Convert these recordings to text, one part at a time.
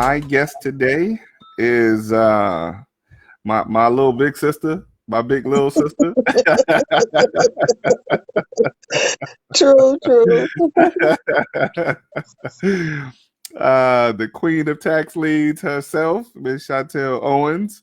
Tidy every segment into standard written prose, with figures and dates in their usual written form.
My guest today is my little big sister, my big little sister. True, true. The Queen of Tax Liens herself, Miss Chantelle Owens.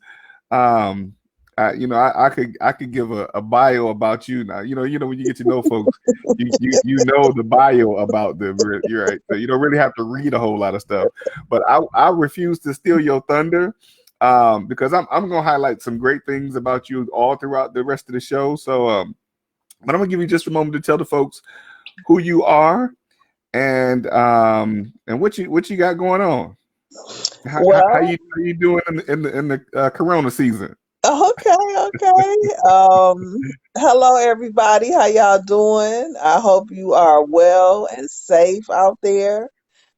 Um, I could give a bio about you now. When you get to know folks, you know the bio about them. You're right. So you don't really have to read a whole lot of stuff. But I refuse to steal your thunder. Because I'm gonna highlight some great things about you all throughout the rest of the show. So but I'm gonna give you just a moment to tell the folks who you are and what you got going on. How Well, you doing in the Corona season? okay. Hello everybody. How y'all doing? I hope you are well and safe out there.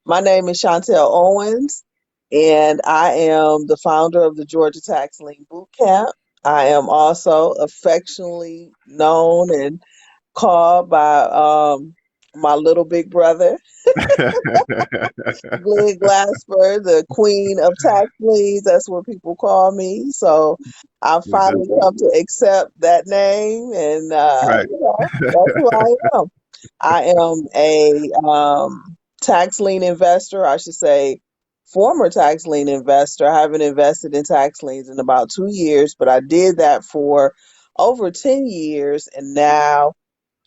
My name is Chantelle Owens, and I am the founder of the Georgia Tax Lien Boot Camp. I am also affectionately known and called by my little big brother, Glenn Glasper, the Queen of Tax Liens. That's what people call me. So I finally come to accept that name, and Right. that's who I am. I am a tax lien investor, I should say, former tax lien investor. I haven't invested in tax liens in about 2 years, but I did that for over 10 years, and now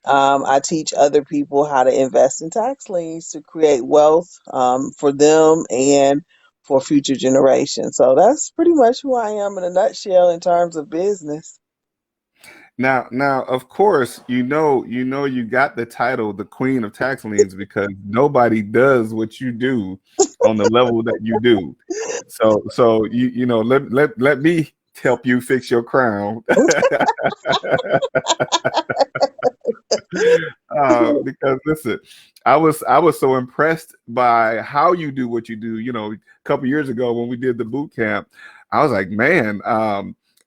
I teach other people how to invest in tax liens to create wealth for them and for future generations. So that's pretty much who I am in a nutshell in terms of business. Now, of course, you got the title, the Queen of Tax Liens, because nobody does what you do on the level that you do. So let me help you fix your crown. Because listen, I was so impressed by how you do what you do. A couple years ago when we did the boot camp, I was like, man.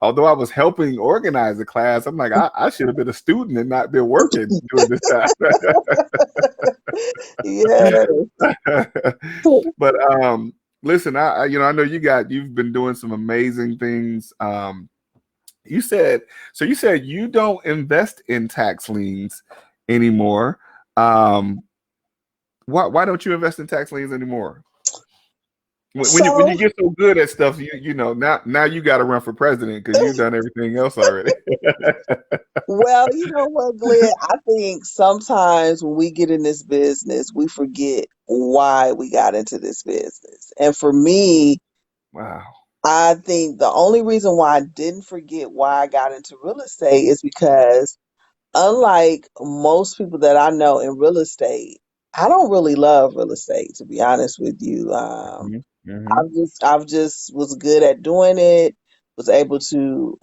Although I was helping organize the class, I'm like, I should have been a student and not been working during this time. Yeah. But listen, I know you've been doing some amazing things. You said you don't invest in tax liens anymore. Um, why don't you invest in tax liens anymore? When you So, get so good at stuff, now you got to run for president because you've done everything else already. well, you know what, Glenn? I think sometimes when we get in this business, we forget why we got into this business. And for me, Wow. I think the only reason why I didn't forget why I got into real estate is because, unlike most people that I know in real estate, I don't really love real estate, to be honest with you. Mm-hmm. I've just was good at doing it, was able to,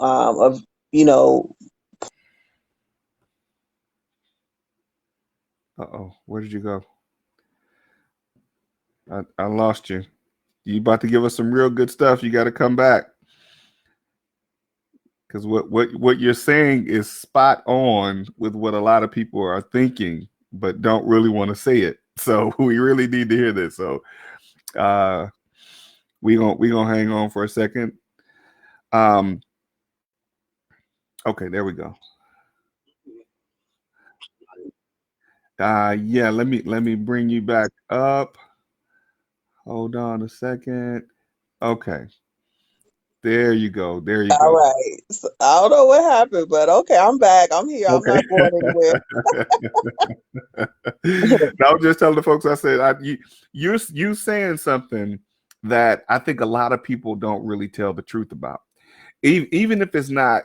you know, Uh-oh, where did you go? I lost you. You about to give us some real good stuff. You got to come back because what you're saying is spot on with what a lot of people are thinking, but don't really want to say it. So we really need to hear this. So uh, we gonna hang on for a second. Um, okay, there we go. Yeah, let me bring you back up. Hold on a second. Okay, there you go. There you all go. right. So, I don't know what happened, but okay, I'm back. I'm here. I'm Okay. not going anywhere. Now, I'm just telling the folks. I said, you saying something that I think a lot of people don't really tell the truth about, even if it's not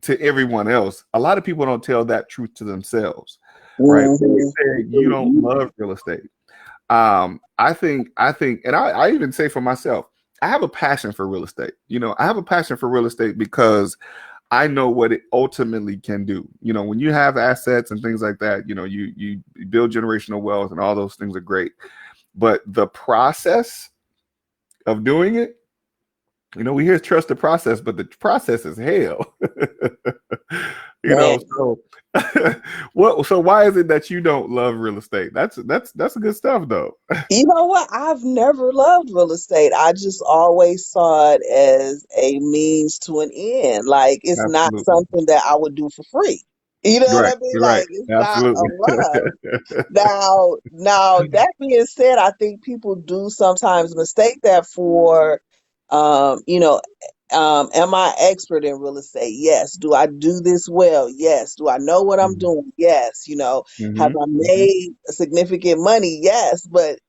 to everyone else. A lot of people don't tell that truth to themselves, right? When you Mhm. say you don't love real estate, I think, and I even say for myself, I have a passion for real estate. I have a passion for real estate because I know what it ultimately can do. When you have assets and things like that, you build generational wealth and all those things are great. But the process of doing it, we hear trust the process, but the process is hell. Man. So Well, so why is it that you don't love real estate? That's good stuff though. You know what? I've never loved real estate. I just always saw it as a means to an end. Like it's not Absolutely. something that I would do for free. You know what Right. I mean? You're right. Like it's not a Absolutely. love. Now that being said, I think people do sometimes mistake that for, you know, am I expert in real estate? Yes. Do I do this well? Yes. Do I know what I'm Mhm. doing? Yes. Have Mhm. I Mhm. made significant money? Yes. But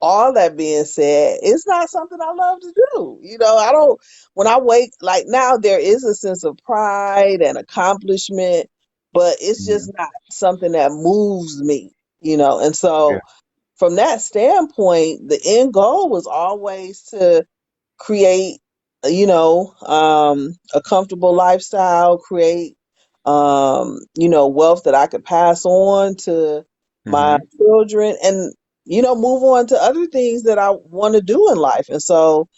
all that being said, it's not something I love to do. I don't, when I wake, like now, there is a sense of pride and accomplishment, but it's Mhm. just not something that moves me, and Yeah. so from that standpoint, the end goal was always to create, a comfortable lifestyle, create, wealth that I could pass on to my Mhm. children and, move on to other things that I want to do in life. And so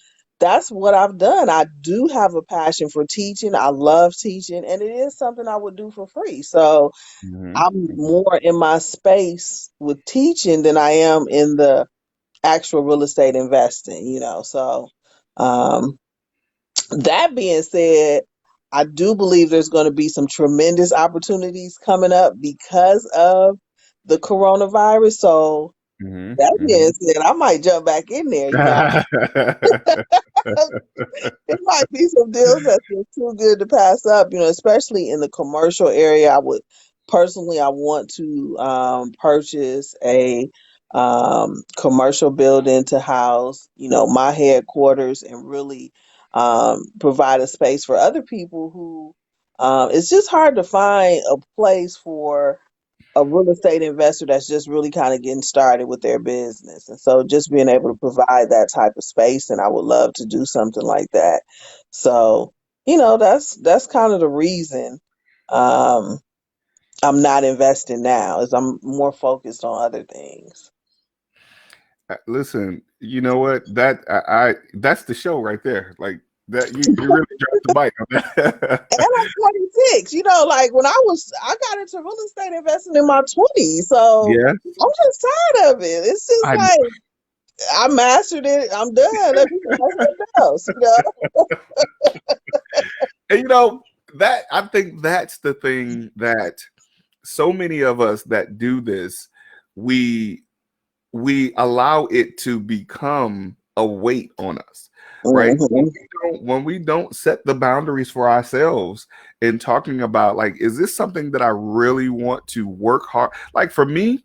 that's what I've done. I do have a passion for teaching. I love teaching, and it is something I would do for free. So Mhm. I'm more in my space with teaching than I am in the actual real estate investing, So, um, that being said, I do believe there's going to be some tremendous opportunities coming up because of the coronavirus. So, Mhm. that being Mhm. said, I might jump back in there, There might be some deals that's just too good to pass up, especially in the commercial area. I want to purchase a commercial building to house, my headquarters and really provide a space for other people who, it's just hard to find a place for a real estate investor that's just really kind of getting started with their business. And so just being able to provide that type of space, and I would love to do something like that. So, that's kind of the reason um I'm not investing now, is I'm more focused on other things. Listen, you know what? That's the show right there. Like that, you really dropped the mic on that. And I'm 26, like I got into real estate investing in my 20s. So Yeah, I'm just tired of it. It's just I like I mastered it. I'm done. Let me find something else. and that I think that's the thing that so many of us that do this, we we allow it to become a weight on us, right? Hmm. When we don't set the boundaries for ourselves in talking about, like, is this something that I really want to work hard? Like for me,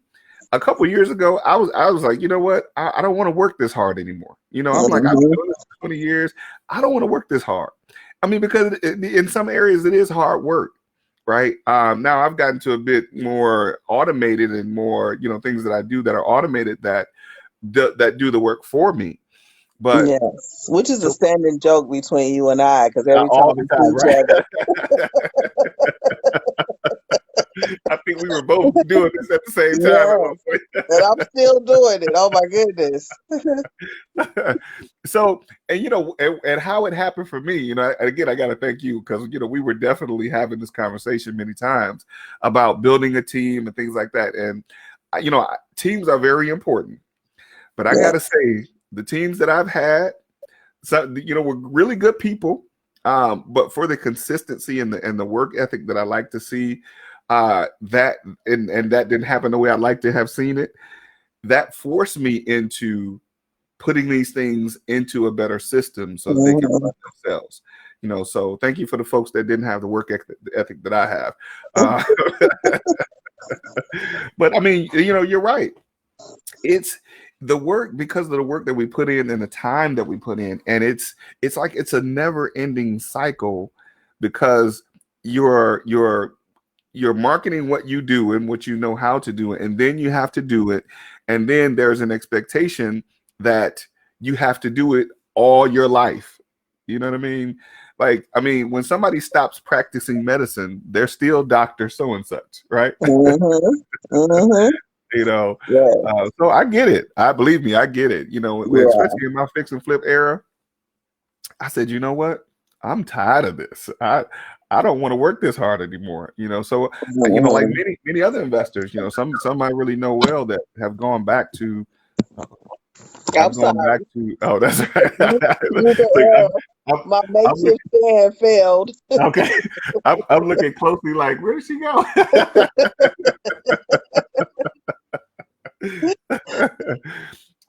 a couple years ago, I was like, you know what? I don't want to work this hard anymore. I'm like, I've been Hmm. doing this for 20 years. I don't want to work this hard. I mean, because in some areas it is hard work, right? Now I've gotten to a bit more automated and more, things that I do that are automated that do the work for me. But Yes, which is a so standing joke between you and I, because every time all the we see time, each other, right? I think we were both doing this at the same time at one yes, and I'm still doing it. Oh my goodness. point. So, and and how it happened for me, again, I got to thank you because we were definitely having this conversation many times about building a team and things like that. And teams are very important, but I got Yeah. to say, the teams that I've had, so were really good people. But for the consistency and the work ethic that I like to see, that and that didn't happen the way I'd like to have seen it. That forced me into putting these things into a better system so that they can Mhm. run themselves. So thank you for the folks that didn't have the work ethic that I have. But I mean, you're right. It's the work, because of the work that we put in and the time that we put in, and it's like it's a never ending cycle, because you're you're you're marketing what you do and what you know how to do it, and then you have to do it, and then there's an expectation that you have to do it all your life. You know what I mean? Like, I mean, when somebody stops practicing medicine, they're still doctor so and such, right? Mhm. Mhm. you know Yeah. so I get it. I believe me, I get it. Yeah. Especially in my fix and flip era, I said, you know what, I'm tired of this. I don't want to work this hard anymore. So like Mhm. many other investors, some I really know well that have gone back to I'm sorry. oh, that's right. You, Look, I'm, my I'm looking, makeshift stand failed. okay. I'm looking closely like, where did she go?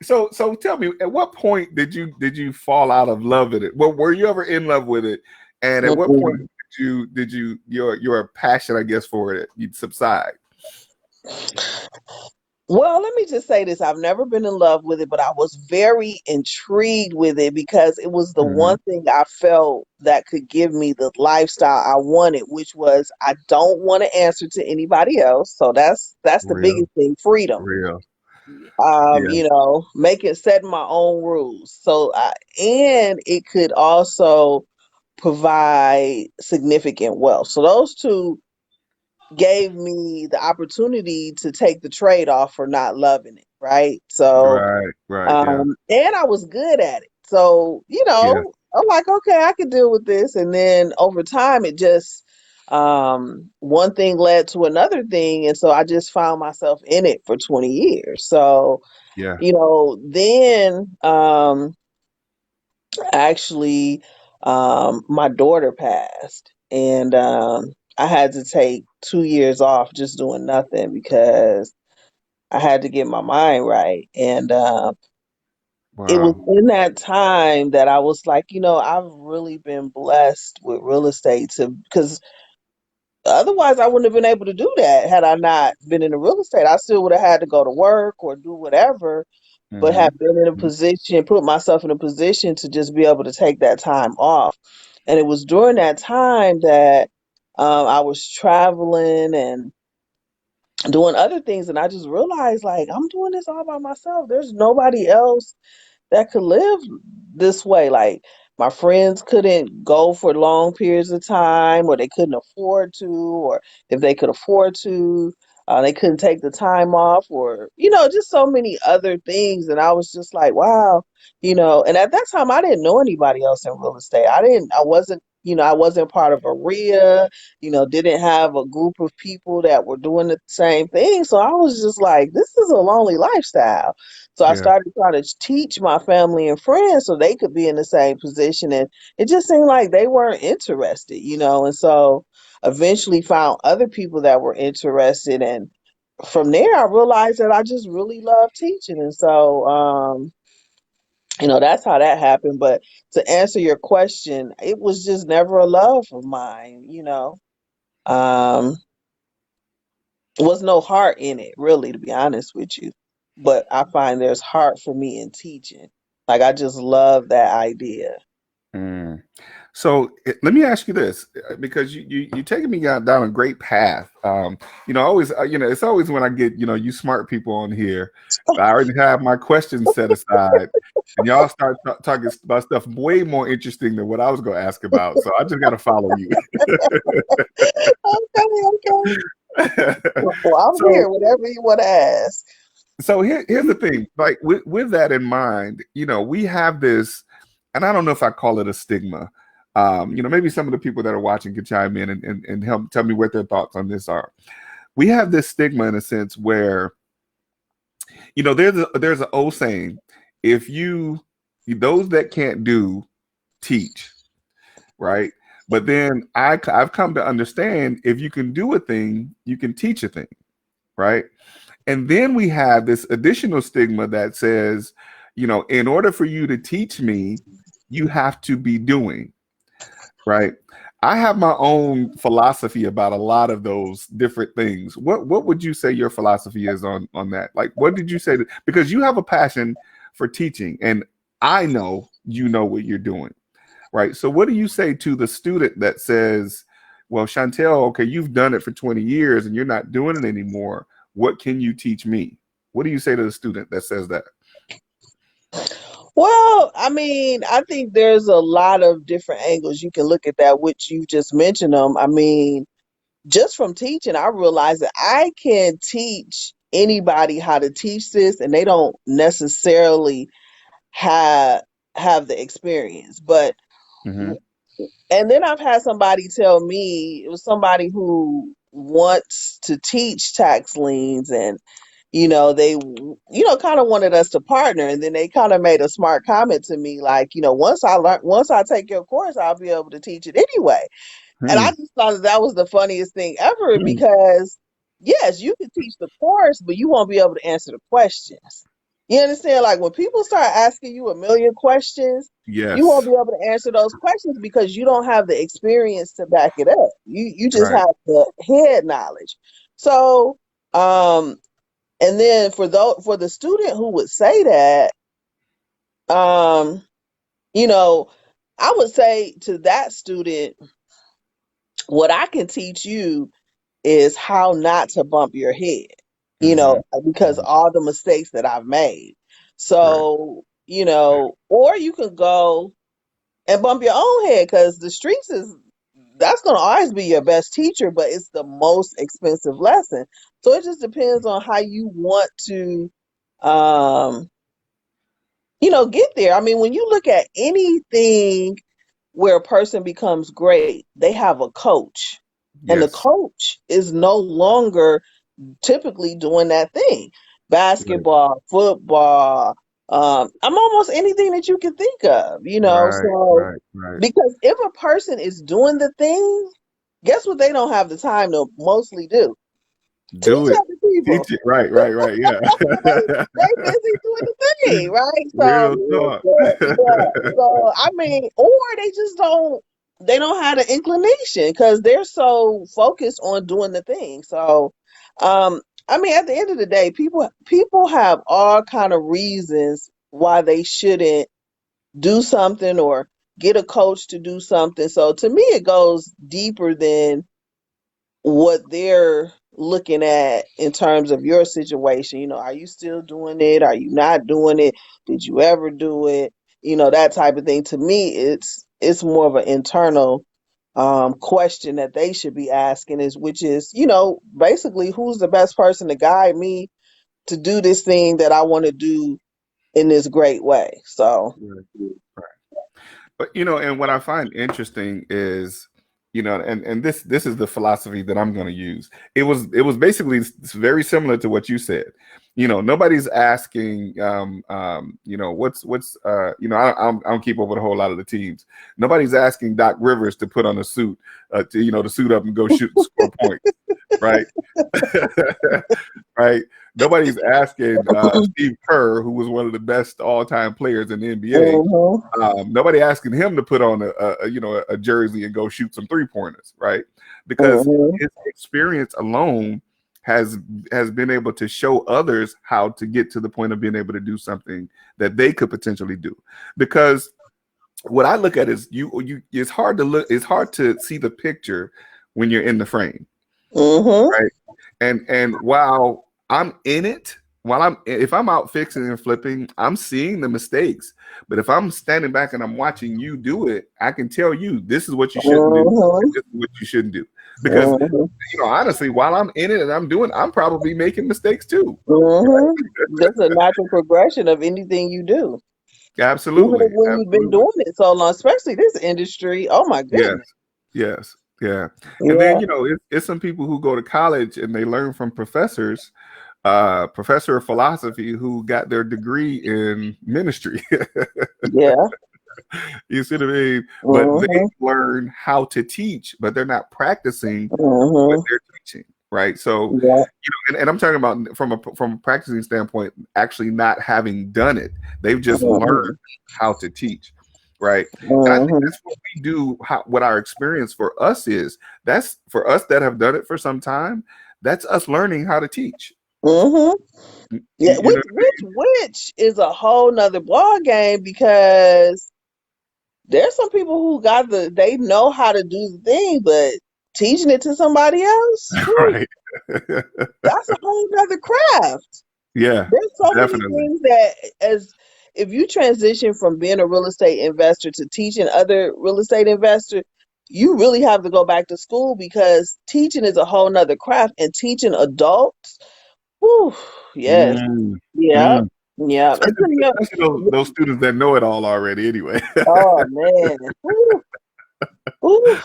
So tell me, at what point did you fall out of love with it? Well, were you ever in love with it? And at what point Mm-mm. did you your passion, I guess, for it you'd subside? Well, let me just say this. I've never been in love with it, but I was very intrigued with it because it was the Hmm. one thing I felt that could give me the lifestyle I wanted, which was I don't want to answer to anybody else. So that's the Real, biggest thing, freedom. real. Yeah, Making setting my own rules. And it could also provide significant wealth. So those two gave me the opportunity to take the trade off for not loving it, right? So, right, right. Yeah, and I was good at it. So, yeah, I'm like, okay, I can deal with this. And then over time, it just, one thing led to another thing. And so I just found myself in it for 20 years. So, yeah. then, actually, my daughter passed, and I had to take 2 years off just doing nothing because I had to get my mind right. And it was Wow. in that time that I was like, I've really been blessed with real estate to because otherwise I wouldn't have been able to do that had I not been in the real estate. I still would have had to go to work or do whatever, but Hmm. have been in a position, put myself in a position to just be able to take that time off. And it was during that time that I was traveling and doing other things, and I just realized like I'm doing this all by myself. There's nobody else that could live this way. Like my friends couldn't go for long periods of time, or they couldn't afford to, or if they could afford to, they couldn't take the time off, or just so many other things. And I was just like, wow, And at that time, I didn't know anybody else in real estate. I wasn't part of a RIA. Didn't have a group of people that were doing the same thing. So I was just like, this is a lonely lifestyle. So I Yeah. started trying to teach my family and friends so they could be in the same position. And it just seemed like they weren't interested. And so eventually found other people that were interested. And from there, I realized that I just really love teaching. And so, that's how that happened. But to answer your question, it was just never a love of mine. Um, was no heart in it, really, to be honest with you. But I find there's heart for me in teaching. Like I just love that idea. Mm. So let me ask you this, because you taking me down a great path. Always it's always when I get you smart people on here, I already have my questions set aside, and y'all start talking about stuff way more interesting than what I was going to ask about. So I just got to follow you. Okay, okay. Well, I'm so here. Whatever you want to ask. here's the thing. Like with that in mind, we have this, and I don't know if I call it a stigma. Maybe some of the people that are watching can chime in and help tell me what their thoughts on this are. We have this stigma in a sense where, there's an old saying, if those that can't do, teach, right? But then I've come to understand, if you can do a thing, you can teach a thing, right? And then we have this additional stigma that says, in order for you to teach me, you have to be doing, right? I have my own philosophy about a lot of those different things. What would you say your philosophy is on that? Like, what did you say? Because you have a passion for teaching, and I know you know what you're doing, right? So what do you say to the student that says, well, Chantelle, okay, you've done it for 20 years and you're not doing it anymore. What can you teach me? What do you say to the student that says that? Well, I mean, I think there's a lot of different angles you can look at that, which you just mentioned them. I mean, just from teaching, I realized that I can teach anybody how to teach this, and they don't necessarily have have the experience. But Hmm. And then I've had somebody tell me, it was somebody who wants to teach tax liens, and they kind of wanted us to partner, and then they kind of made a smart comment to me like, once I take your course, I'll be able to teach it anyway. And I Hmm. just thought that was the funniest thing ever, Hmm. because yes, you can teach the course, but you won't be able to answer the questions. You understand? Like when people start asking you a million questions, you won't Yes. be able to answer those questions because you don't have the experience to back it up. You just Right. have the head knowledge. So, um, and then for the student who would say that, um, you know, I would say to that student, what I can teach you is how not to bump your head, Hmm. because Hmm. all the mistakes that I've made. Right. So, or you can go and bump your own head, because the streets that's going to always be your best teacher, but it's the most expensive lesson. So it just depends on how you want to, um, get there. I mean, when you look at anything where a person becomes great, they have a coach. And the Yes. coach is no longer typically doing that thing. Right. Basketball, football, I'm almost anything that you can think of, Right. so Right. Right. because if a person is doing the thing, guess what they don't have the time to mostly do? Do Teach it. other people. Teach it. Right. Right. Right. Yeah. They busy doing the thing, right? So Real talk. so I mean, or they don't have the inclination because they're so focused on doing the thing. So I mean, at the end of the day, people have all kind of reasons why they shouldn't do something or get a coach to do something. So to me, it goes deeper than what they're looking at in terms of your situation. Are you still doing it? Are you not doing it? Did you ever do it? That type of thing. To me, it's more of an internal question that they should be asking, which is, basically, who's the best person to guide me to do this thing that I want to do in this great way. So, Right. But and what I find interesting is, and this is the philosophy that I'm going to use. It was basically very similar to what you said. Nobody's asking, I don't keep up with a whole lot of the teams. Nobody's asking Doc Rivers to put on a suit, to suit up and go shoot score points, right? Right. Nobody's asking Steve Kerr, who was one of the best all-time players in the NBA. mhm, Nobody asking him to put on a jersey and go shoot some 3-pointers, right? Because mhm, his experience alone has been able to show others how to get to the point of being able to do something that they could potentially do. Because what I look at is it's hard to see the picture when you're in the frame, mhm, right? And while I'm in it, if I'm out fixing and flipping, I'm seeing the mistakes. But if I'm standing back and I'm watching you do it, I can tell you this is what you shouldn't do, and mhm, this is what you shouldn't do. Because mhm, honestly, while I'm in it and I'm probably making mistakes too. mhm. That's a natural progression of anything you do. Even Absolutely, when you've been absolutely. doing it so long, especially this industry. Oh my Yes, goodness. yes, yeah. And then Yeah. it's some people who go to college and they learn from professors, professor of philosophy who got their degree in ministry. Yeah. You see what I mean? But they Mhm. learn how to teach, but they're not practicing what Mhm. they're teaching, right? So, Yeah. and I'm talking about from a practicing standpoint, actually not having done it. They've just learned Mhm. how to teach, right? And I think Mhm. that's what we do. What our experience for us is. That's for us that have done it for some time. That's us learning how to teach. Mhm. Yeah. You Which know, which is a whole nother ball game, because there's some people who they know how to do the thing, but teaching it to somebody else, whew, right? that's a whole nother craft. Yeah, There's so many definitely. things that, as if you transition from being a real estate investor to teaching other real estate investors, you really have to go back to school, because teaching is a whole nother craft, and teaching adults, whew, yes, Mm, yeah, mm. yeah. It's Especially, in your, especially those students that know it all already anyway. oh man. Whew. Ooh,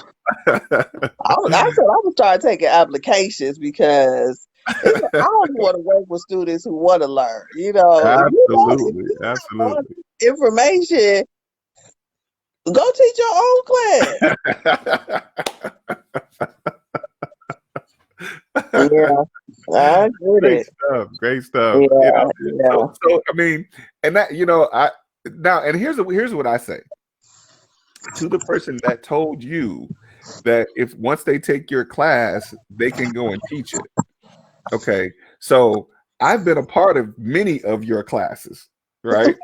I said I would start taking applications because I don't want to work with students who want to learn. You know, if Absolutely, you don't want absolutely. information, go teach your own class. Yeah, I get Great it. stuff. Great stuff. You Yeah, know, yeah. so I mean, and that I now and here's what I say to the person that told you that if once they take your class, they can go and teach it. Okay, so I've been a part of many of your classes, right?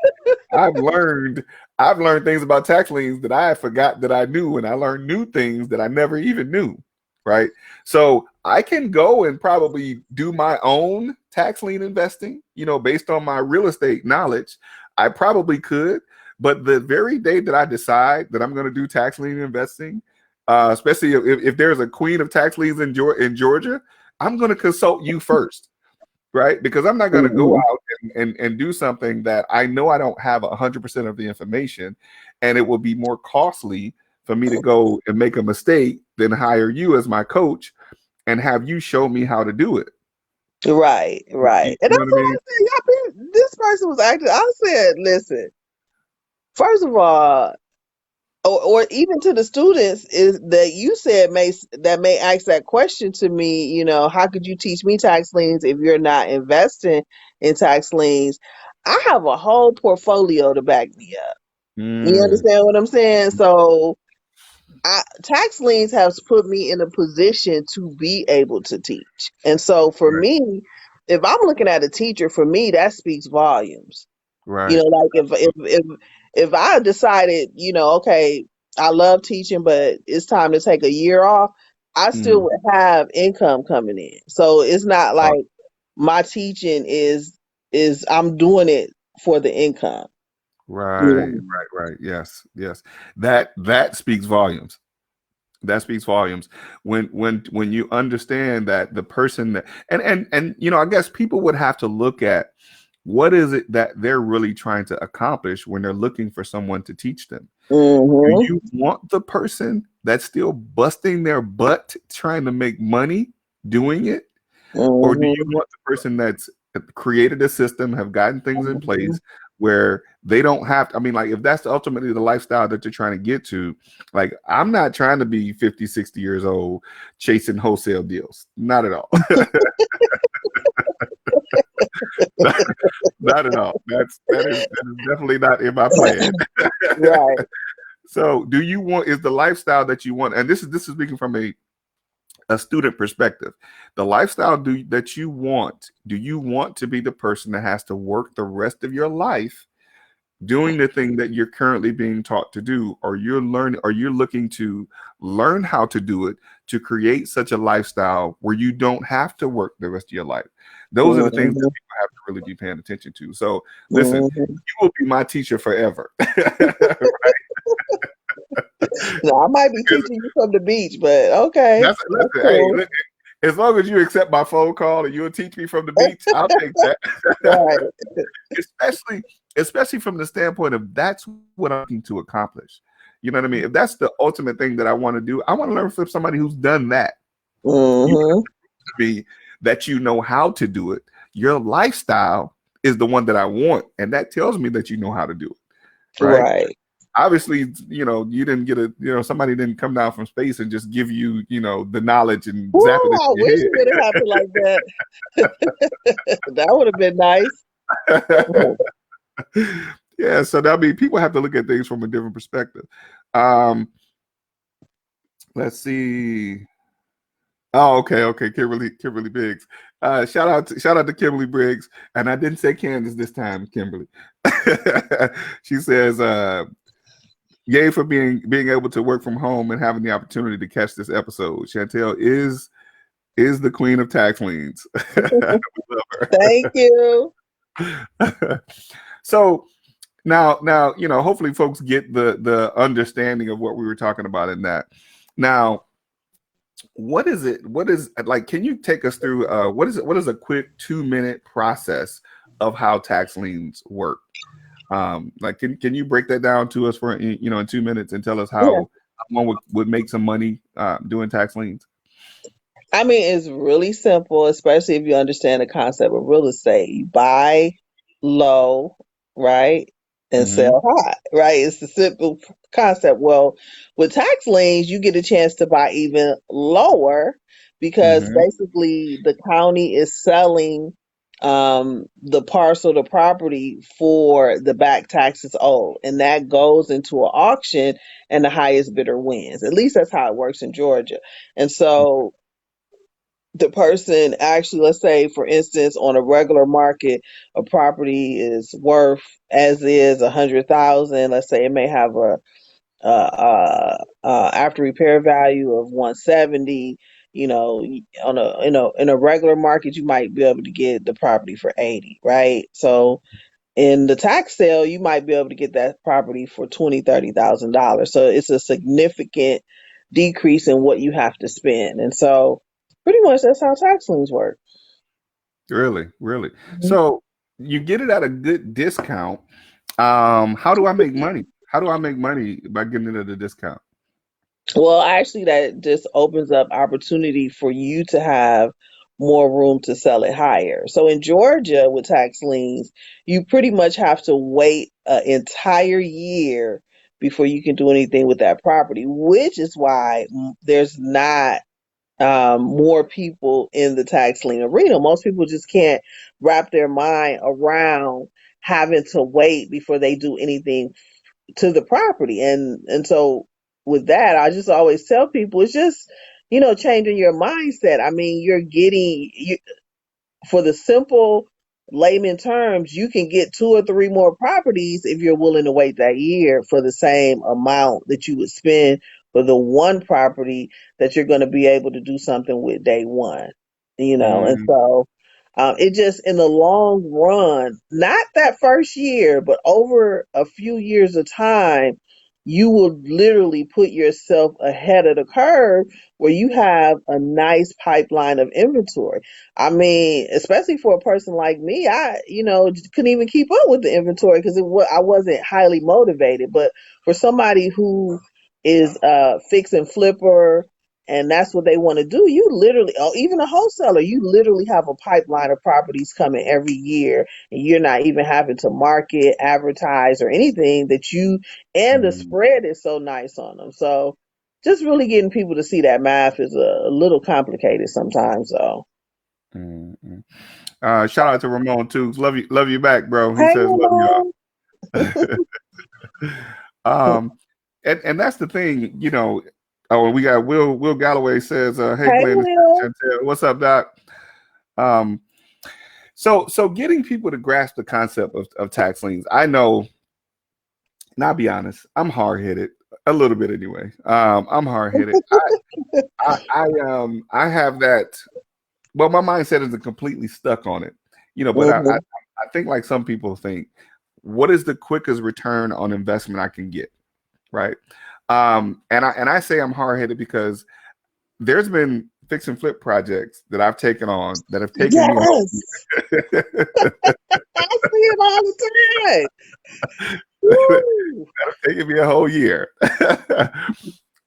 I've learned I've learned things about tax liens that I forgot that I knew, and I learned new things that I never even knew, right? So I can go and probably do my own tax lien investing, based on my real estate knowledge. I probably could, but the very day that I decide that I'm going to do tax lien investing, especially if there's a Queen of Tax Liens in Georgia, I'm going to consult you first, right? Because I'm not going to go Mhm. out and do something that I know I don't have 100% of the information, and it will be more costly for me to go and make a mistake than hire you as my coach and have you show me how to do it. Right, You right. And know what that's I what I mean? said. This person was acting. I said, listen, first of all, or even to the students is that you said may ask that question to me, how could you teach me tax liens if you're not investing in tax liens? I have a whole portfolio to back me up. You Mm, understand what I'm saying? So tax liens has put me in a position to be able to teach. And so for right, me, if I'm looking at a teacher, for me, that speaks volumes. right. Like if I decided, okay, I love teaching, but it's time to take a year off, I still Mm, would have income coming in. So it's not uh, like my teaching is I'm doing it for the income. right, You right. Yes, yes. That speaks volumes. That speaks volumes when you understand that the person that and I guess people would have to look at what is it that they're really trying to accomplish when they're looking for someone to teach them. Do know. you want the person that's still busting their butt trying to make money doing it, or do you Hmm. want the person that's created a system, have gotten things in Hmm. place where they don't have to, I mean, like if that's ultimately the lifestyle that you're trying to get to, like I'm not trying to be 50, 60 years old chasing wholesale deals. Not at all. Not at all. That is definitely not in my plan. Right. So do you want, is the lifestyle that you want, and this is speaking from a student perspective, the lifestyle that you want, do you want to be the person that has to work the rest of your life doing the thing that you're currently being taught to do, or you're looking to learn how to do it to create such a lifestyle where you don't have to work the rest of your life? Those are the things that Hmm. people have to really be paying attention to. So listen, Hmm. you will be my teacher forever. Now, I might be teaching you from the beach, but okay, that's Listen, hey, cool. look, as long as you accept my phone call and you'll teach me from the beach, I'll take that. Right. especially especially from the standpoint of that's what I'm looking to accomplish. You know what I mean? If that's the ultimate thing that I want to do, I want to learn from somebody who's done that. You want Hmm. to be that you know how to do it. Your lifestyle is the one that I want, and that tells me that you know how to do it, right? Right. Obviously, you didn't get somebody didn't come down from space and just give you, the knowledge and Woo, zap it I wish it would have happened like that. That would have been nice. into your head. Yeah, so that means people have to look at things from a different perspective. Um, let's see. Oh, okay. Kimberly Biggs. Shout out to Kimberly Briggs. And I didn't say Candace this time, Kimberly. She says, yay for being able to work from home and having the opportunity to catch this episode. Chantelle is the queen of tax liens. We love Thank you. her. So now, hopefully folks get the understanding of what we were talking about in that. Now, what is it? What is like? Can you take us through? What is it? What is a quick 2-minute process of how tax liens work? Like, can you break that down to us for in 2 minutes and tell us Yeah. how someone would make some money doing tax liens? I mean, it's really simple, especially if you understand the concept of real estate. You buy low, right? And Mm-hmm. sell high, right? It's a simple concept. Well, with tax liens, you get a chance to buy even lower because Mm-hmm. basically the county is selling the parcel, the property for the back taxes owed. And that goes into an auction and the highest bidder wins. At least that's how it works in Georgia. And so the person actually, let's say for instance, on a regular market, a property is worth as is 100,000. Let's say it may have a after repair value of 170. You know, on a regular market, you might be able to get the property for 80, right? So in the tax sale, you might be able to get that property for $20,000, $30,000. So it's a significant decrease in what you have to spend. And so pretty much that's how tax liens work. Really, really. Mhm. So you get it at a good discount. How do I make money? How do I make money by getting it at a discount? Well, actually, that just opens up opportunity for you to have more room to sell it higher. So in Georgia with tax liens, you pretty much have to wait an entire year before you can do anything with that property, which is why there's not more people in the tax lien arena. Most people just can't wrap their mind around having to wait before they do anything to the property. And so with that, I just always tell people it's just, changing your mindset. I mean, for the simple layman terms, you can get two or three more properties if you're willing to wait that year for the same amount that you would spend for the one property that you're going to be able to do something with day one, and Mm, so it just in the long run, not that first year, but over a few years of time, you will literally put yourself ahead of the curve where you have a nice pipeline of inventory. I mean, especially for a person like me, just couldn't even keep up with the inventory because I wasn't highly motivated. But for somebody who is fix and flipper and that's what they want to do, you literally, or even a wholesaler, you literally have a pipeline of properties coming every year, and you're not even having to market, advertise, or anything and the mm, spread is so nice on them. So just really getting people to see that math is a little complicated sometimes, though. mm, mm. Shout out to Ramon too. Love you back, bro. He Hey, says love Ramon. y'all. um, and that's the thing, you know. Oh, and we got Will Galloway says, "Hey, Hey, Glenn, it's Will. Chantelle. What's up, Doc?" Um, so getting people to grasp the concept of tax liens. I know, and I'll be honest, I'm hard headed a little bit anyway. I'm hard headed. I have that. Well, my mindset isn't completely stuck on it, you know. But Hmm. I think like some people think, what is the quickest return on investment I can get, right? And I say I'm hard headed because there's been fix and flip projects that I've taken on that have taken me a whole Yes, I see it all the time. that Woo. have taken me a whole year.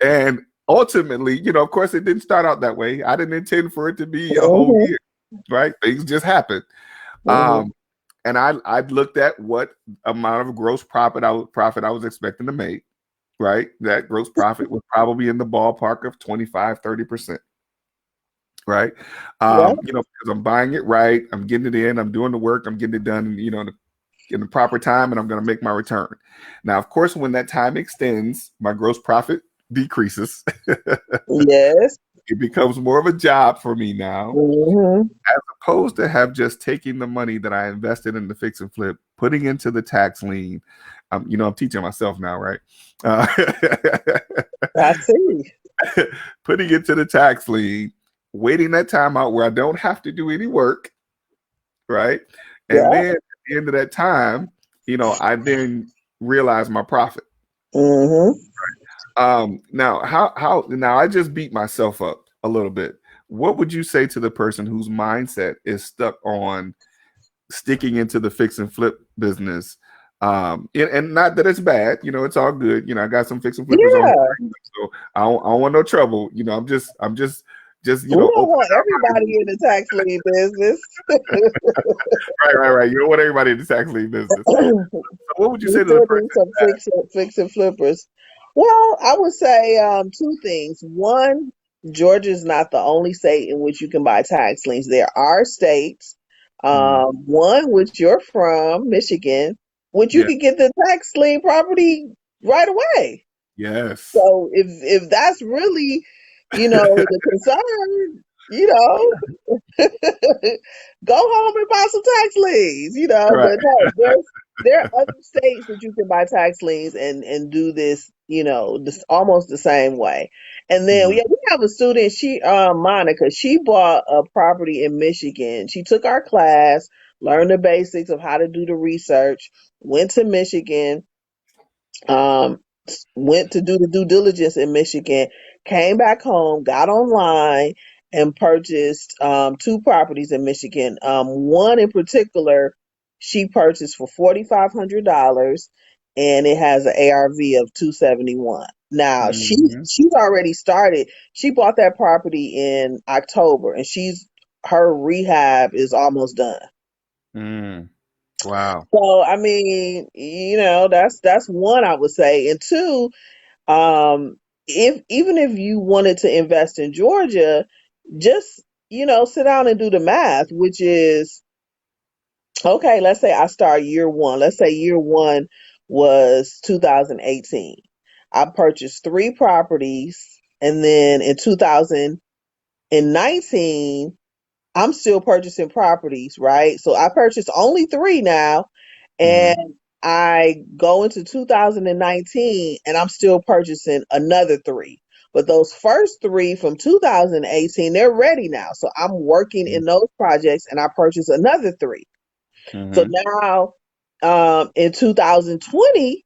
And ultimately, you know, of course, it didn't start out that way. I didn't intend for it to be a whole Hmm. year, right? Things just happened. Hmm. Um, and I looked at what amount of gross profit I was expecting to make, right? That gross profit was probably in the ballpark of 25-30%, right? Yep. You know, because I'm buying it right, I'm getting it in, I'm doing the work, I'm getting it done, you know, in the proper time, and I'm going to make my return. Now, of course, when that time extends, my gross profit decreases. Yes. It becomes more of a job for me now, Hmm. as opposed to have just taking the money that I invested in the fix and flip, putting into the tax lien. You know, I'm teaching myself now, right? Uh, I see. putting it to the tax lien, waiting that time out where I don't have to do any work, right? And Yep. then at the end of that time, you know, I then realize my profit. Hmm. Now how now I just beat myself up a little bit. What would you say to the person whose mindset is stuck on sticking into the fix and flip business And not that it's bad, it's all good. I got some fix and flippers on Yeah, here, so I don't want no trouble. I'm just we don't opening want our minds. everybody in the tax lien business. Right. You don't want everybody in the tax lien business. So what would you We say to the still person? need some fix and flippers. Well, I would say two things. One, Georgia is not the only state in which you can buy tax liens. There are states, Mhm. one which you're from, Michigan, which you Yeah. could get the tax lien property right away. Yes. So if that's really, the concern, go home and buy some tax liens, Right. but no, there are other states that you can buy tax liens and do this, this almost the same way. And then Mhm. yeah, we have a student, she Monica, she bought a property in Michigan. She took our class, learned the basics of how to do the research, went to Michigan, um, went to do the due diligence in Michigan, came back home, got online, and purchased two properties in Michigan. One in particular, she purchased for $4,500, and it has an ARV of 271. Now Mhm. she's already started. She bought that property in October, and her rehab is almost done. Mm. Wow. So I mean, that's one I would say, and two, if even if you wanted to invest in Georgia, just sit down and do the math, which is okay. Let's say I start year one. Let's say year one was 2018. I purchased three properties, and then in 2019 I'm still purchasing properties, right? So I purchased only three now, Mhm. and I go into 2019 and I'm still purchasing another three. But those first three from 2018, they're ready now. So I'm working in those projects and I purchase another three. So Mhm. now in 2020,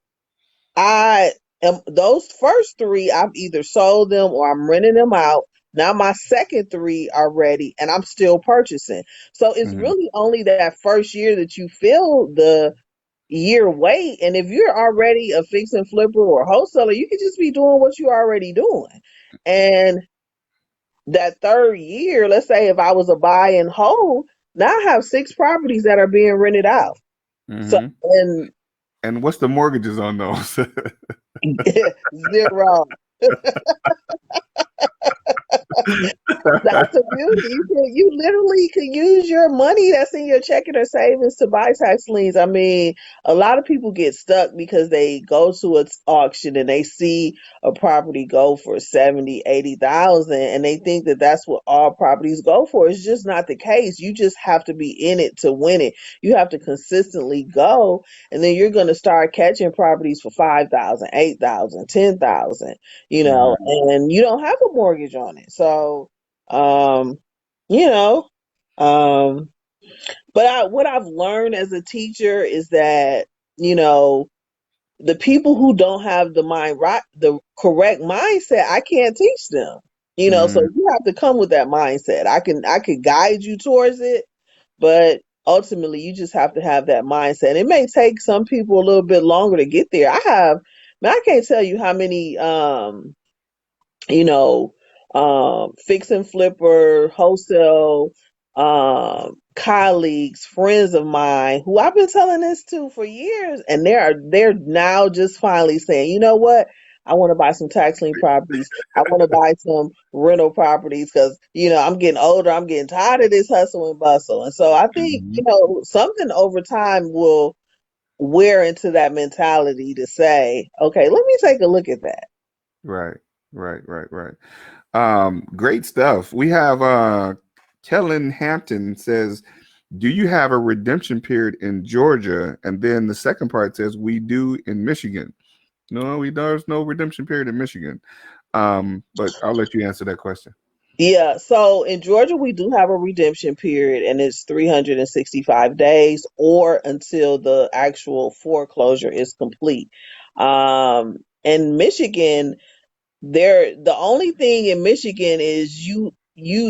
I am those first three, I've either sold them or I'm renting them out. Now my second three are ready and I'm still purchasing. So it's Mhm. really only that first year that you feel the year wait. And if you're already a fix and flipper or wholesaler, you could just be doing what you're already doing. And that third year, let's say if I was a buy and hold, now I have six properties that are being rented out. So Mhm. and And what's the mortgages on those? zero. That's the beauty. You literally can use your money that's in your checking or savings to buy tax liens. I mean, a lot of people get stuck because they go to an auction and they see a property go for 70, 80,000, and they think that that's what all properties go for. It's just not the case. You just have to be in it to win it. You have to consistently go, and then you're going to start catching properties for 5,000, 8,000, 10,000. Mhm. And you don't have a mortgage on it. So, um, you know, um, but what I've learned as a teacher is that, you know, the people who don't have the correct mindset, I can't teach them. So Mhm. you have to come with that mindset. I can guide you towards it, but ultimately you just have to have that mindset. It may take some people a little bit longer to get there. Man, I can't tell you how many you know, fix and flipper, wholesale, colleagues, friends of mine who I've been telling this to for years, and they're now just finally saying, you know what? I want to buy some tax lien properties. I want to buy some rental properties because I'm getting older. I'm getting tired of this hustle and bustle, and so I think Mhm. something over time will wear into that mentality to say, okay, let me take a look at that. Right. Right. Great stuff. We have Kellen Hampton says, do you have a redemption period in Georgia? And then the second part says, we do in Michigan. No, there's no redemption period in Michigan. But I'll let you answer that question. Yeah, so in Georgia, we do have a redemption period, and it's 365 days or until the actual foreclosure is complete. In Michigan, the only thing in Michigan is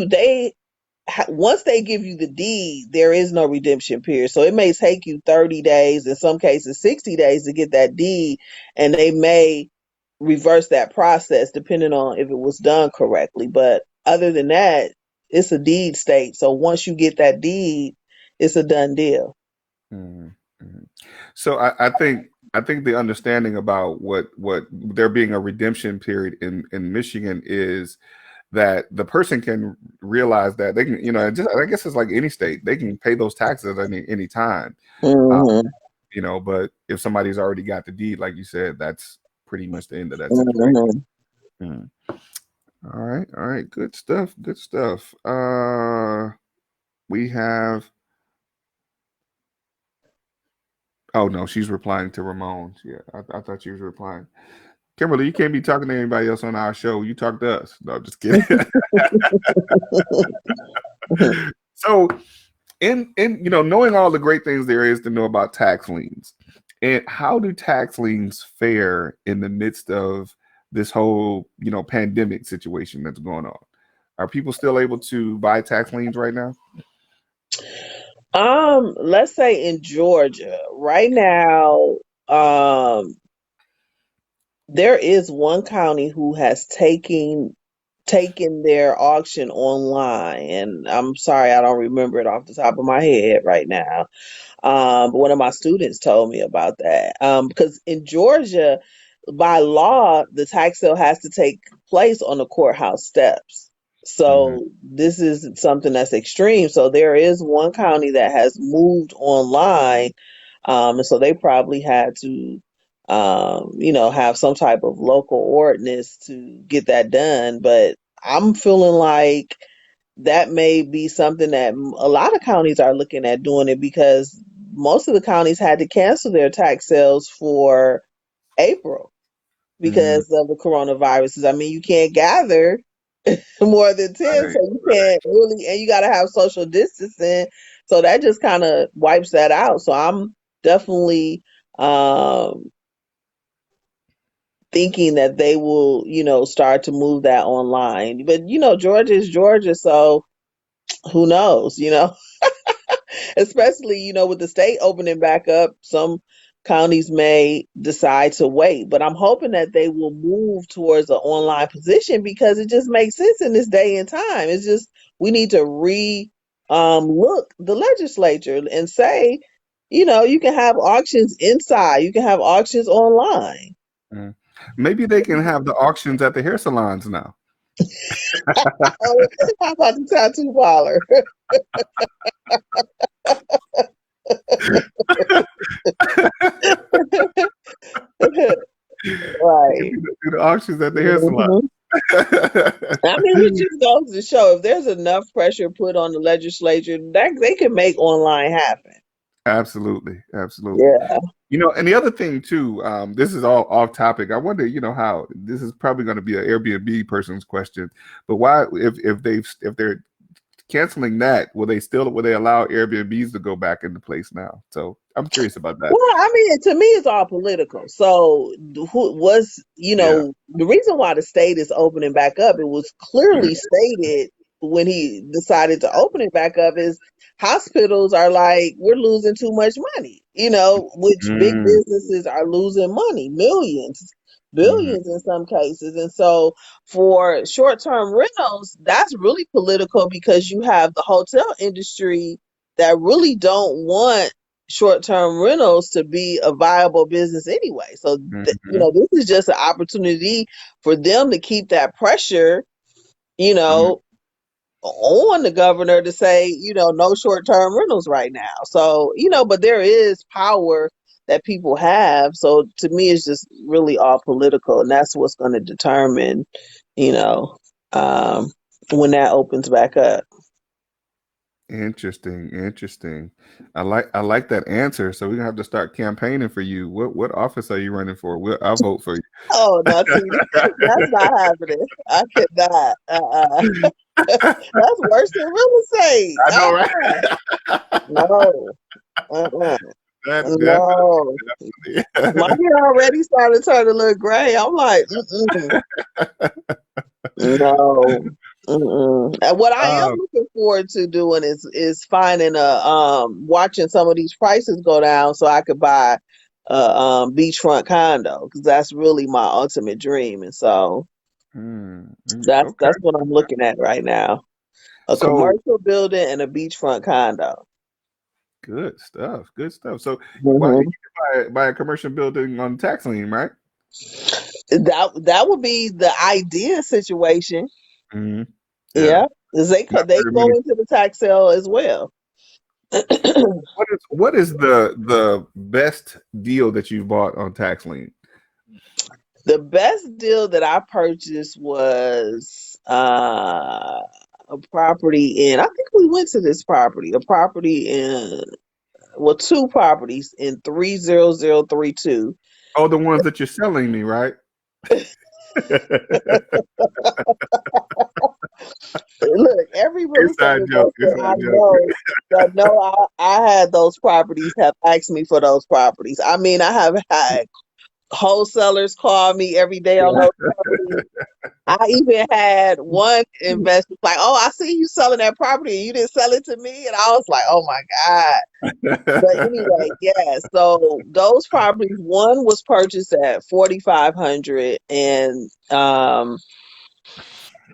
they once they give you the deed, there is no redemption period. So it may take you 30 days, in some cases 60 days to get that deed, and they may reverse that process depending on if it was done correctly. But other than that, it's a deed state. So once you get that deed, it's a done deal. Mhm, mhm. So I think the understanding about what there being a redemption period in Michigan is that the person can realize that they can, just, I guess it's like any state, they can pay those taxes at any time. Uh, Mm-hmm. but if somebody's already got the deed, like you said, that's pretty much the end of that situation. Mm-hmm. Mm. All right, good stuff, good stuff. We have. Oh no, she's replying to Ramon. Yeah, I thought she was replying. Kimberly, you can't be talking to anybody else on our show. You talk to us. No, I'm just kidding. So, in knowing all the great things there is to know about tax liens, and how do tax liens fare in the midst of this whole pandemic situation that's going on? Are people still able to buy tax liens right now? Let's say in Georgia right now, there is one county who has taken their auction online, and I'm sorry I don't remember it off the top of my head right now. But one of my students told me about that. Because in Georgia, by law, the tax sale has to take place on the courthouse steps. Hmm. So this is something that's extreme. So there is one county that has moved online, and so they probably had to, have some type of local ordinance to get that done. But I'm feeling like that may be something that a lot of counties are looking at doing it, because most of the counties had to cancel their tax sales for April Hmm. because of the coronaviruses. I mean, you can't gather more than 10, Right, so you right. can't really, and you got to have social distancing. So that just kind of wipes that out. So I'm definitely um, thinking that they will, start to move that online. But, Georgia is Georgia. So who knows, especially, with the state opening back up, some counties may decide to wait. But I'm hoping that they will move towards an online position, because it just makes sense in this day and time. It's just we need to look the legislature and say, you can have auctions inside, you can have auctions online. Mm. Maybe they can have the auctions at the hair salons now. Oh, how about the tattoo parlor? They can Right. do the auctions at the hair salon. Mhm. I mean, which just goes to show, if there's enough pressure put on the legislature, that they can make online happen. Absolutely, absolutely. Yeah. And the other thing too, this is all off topic. I wonder, how this is probably going to be an Airbnb person's question, but why, if they're canceling that, will they allow Airbnbs to go back into place now? So I'm curious about that. Well, I mean, to me, it's all political. So, who was, Yeah. the reason why the state is opening back up, it was clearly stated when he decided to open it back up, is hospitals are like, we're losing too much money, which big Mm, businesses are losing money, millions, mhm, billions in some cases. And so, for short-term rentals, that's really political, because you have the hotel industry that really don't want short-term rentals to be a viable business anyway. So, mhm, this is just an opportunity for them to keep that pressure, you mhm. know, on the governor to say, no short-term rentals right now. So, but there is power that people have. So to me, it's just really all political, and that's what's going to determine, you know, um, when that opens back up. Interesting, interesting. I like that answer. So we're gonna have to start campaigning for you. What office are you running for? I'll vote for you. Oh no, see, that's not happening. I cannot. That's worse than real estate. I know, right? No. Uh-uh. That No. My definitely. hair already started turning a little gray. I'm like, mm-mm. No. And what I am Um, looking forward to doing is finding watching some of these prices go down so I could buy a beachfront condo because that's really my ultimate dream. And so okay. that's what I'm looking at right now. A So commercial building and a beachfront condo. good stuff. Good stuff. So why you hmm can buy a commercial building on tax lien, right? That would be the ideal situation. hmm Yeah. Yeah, 'cause Not they very go many. into the tax sale as well. What is the best deal that you bought on tax lien? The best deal that I purchased was a property in, I think we went to this property, a property in, well, two properties in 30032. Oh, the ones that you're selling me, right? Look, every real estate Inside joke. investor I Inside joke. know that know I had those properties have asked me for those properties. I mean, I have had wholesalers call me every day on those properties. I even had one investor like, "Oh, I see you selling that property and you didn't sell it to me." And I was like, "Oh my God." But anyway, yeah, so those properties, one was purchased at 4,500 and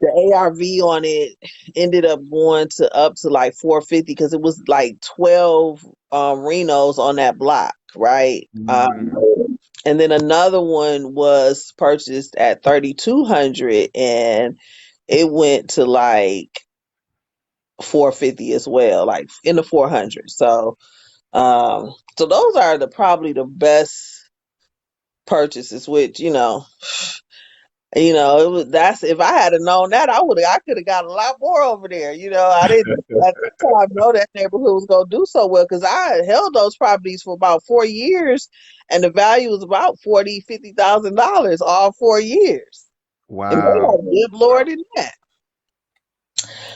the ARV on it ended up going to up to like 450 because it was like 12 Renos on that block, right? Mm, And then another one was purchased at 3,200 and it went to like 450 as well, like in the 400. So those are the probably the best purchases, which it was that's if I had known that I could have got a lot more over there. I didn't at that time know that neighborhood was gonna do so well because I had held those properties for about 4 years and the value was about $50,000 all 4 years. And they wow. had good Lord in that.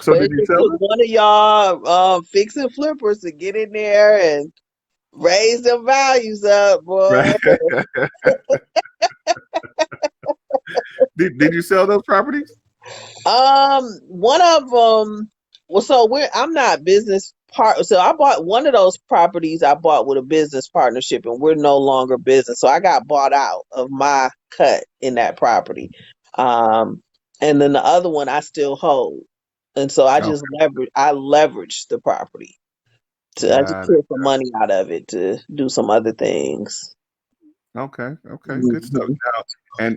So But did it you just sell took them? one of y'all fixing flippers to get in there and raise them values up, boy. Right. Did you sell those properties? One of them. Well, I'm not business part. So I bought one of those properties. I bought with a business partnership, and we're no longer business. So I got bought out of my cut in that property. Um, and then the other one I still hold, and so I Oh, just leveraged the property I just got it. took some money out of it to do some other things. Okay. Okay. Good stuff. Mhm. Now,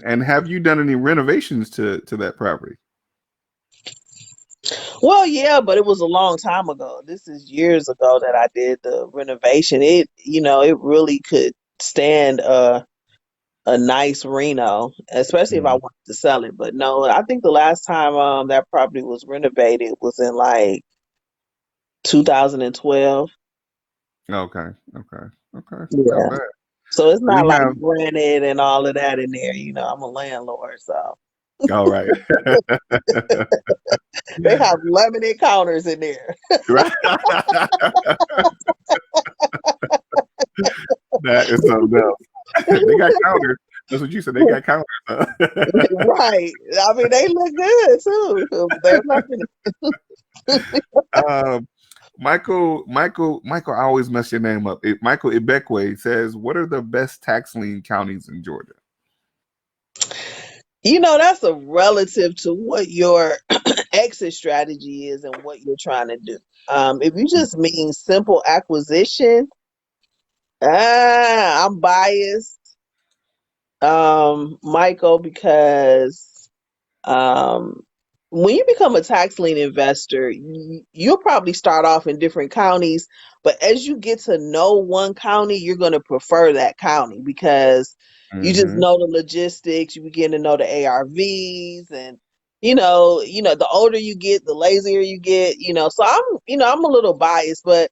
and have you done any renovations to that property? Well, yeah, but it was a long time ago. This is years ago that I did the renovation. It really could stand a nice Reno, especially if I Mm. wanted to sell it. But no, I think the last time that property was renovated was in like 2012. Okay. Okay. Okay. Not Yeah. bad. So it's We not like have. granite and all of that in there. I'm a landlord, so All right. they have laminate counters in there. Right. That is something else. They got counters. That's what you said. They got counters. Huh? Right. I mean, they look good too. They're laminate. um, Michael. I always mess your name up. Michael Ibekwe says, "What are the best tax lien counties in Georgia?" That's a relative to what your exit strategy is and what you're trying to do. If you just mean simple acquisition, I'm biased, Michael, because um, when you become a tax lien investor, you'll probably start off in different counties, but as you get to know one county, you're going to prefer that county because you just Mm-hmm. know the logistics, you begin to know the ARVs and the older you get, the lazier you get, So I'm a little biased, but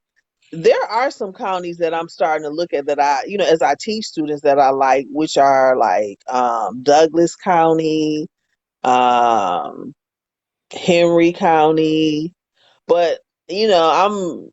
there are some counties that I'm starting to look at that as I teach students that I like, which are like Douglas County, um, Henry County, but I'm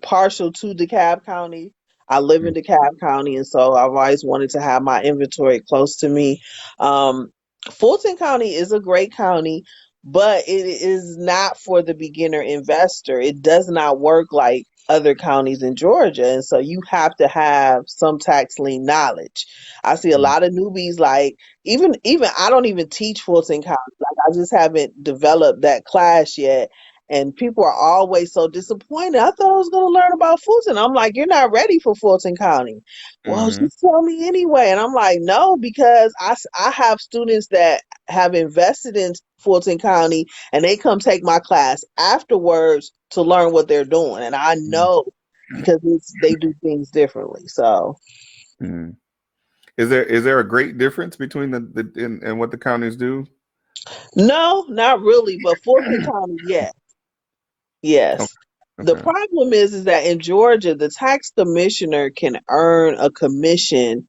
partial to DeKalb County. I live in DeKalb County, and so I've always wanted to have my inventory close to me. Um, Fulton County is a great county, but it is not for the beginner investor. It does not work like other counties in Georgia. And so you have to have some tax lien knowledge. I see a Mm, lot of newbies like even I don't even teach Fulton County. Like I just haven't developed that class yet. And people are always so disappointed. I thought I was going to learn about Fulton. I'm like, you're not ready for Fulton County. Well, mhm, just tell me anyway. And I'm like, no, because I have students that have invested in Fulton County and they come take my class afterwards to learn what they're doing. And I mm, know because they do things differently. So, mm. Is there a great difference between and what the counties do? no, not really. But Fulton County, yes. Okay. Yes. The Okay. problem is that in Georgia, the tax commissioner can earn a commission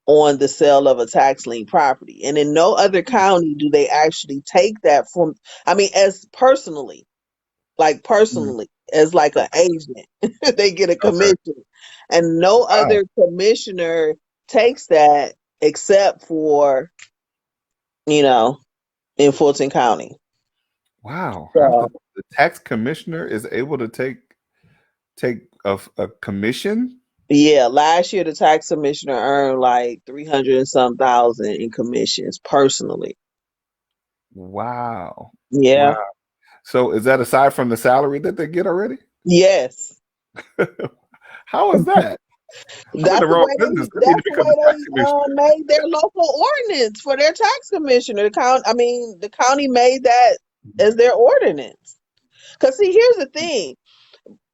on the sale of a tax lien property. And in no other county do they actually take that from, I mean, as personally, like Mm. personally, as like an agent, they get a Okay. commission. And no Wow. other commissioner takes that except for, you know, in Fulton County. Wow. How So, the tax commissioner is able to take a commission? yeah, last year the tax commissioner earned like 300 and some thousand in commissions personally. Wow. Yeah. Wow. So is that aside from the salary that they get already? Yes. How is that? I'm in the That's the wrong way business. I need to that's the become way a tax they commissioner. made their local ordinance for their tax commissioner. The county made that as their ordinance. Cause see, here's the thing: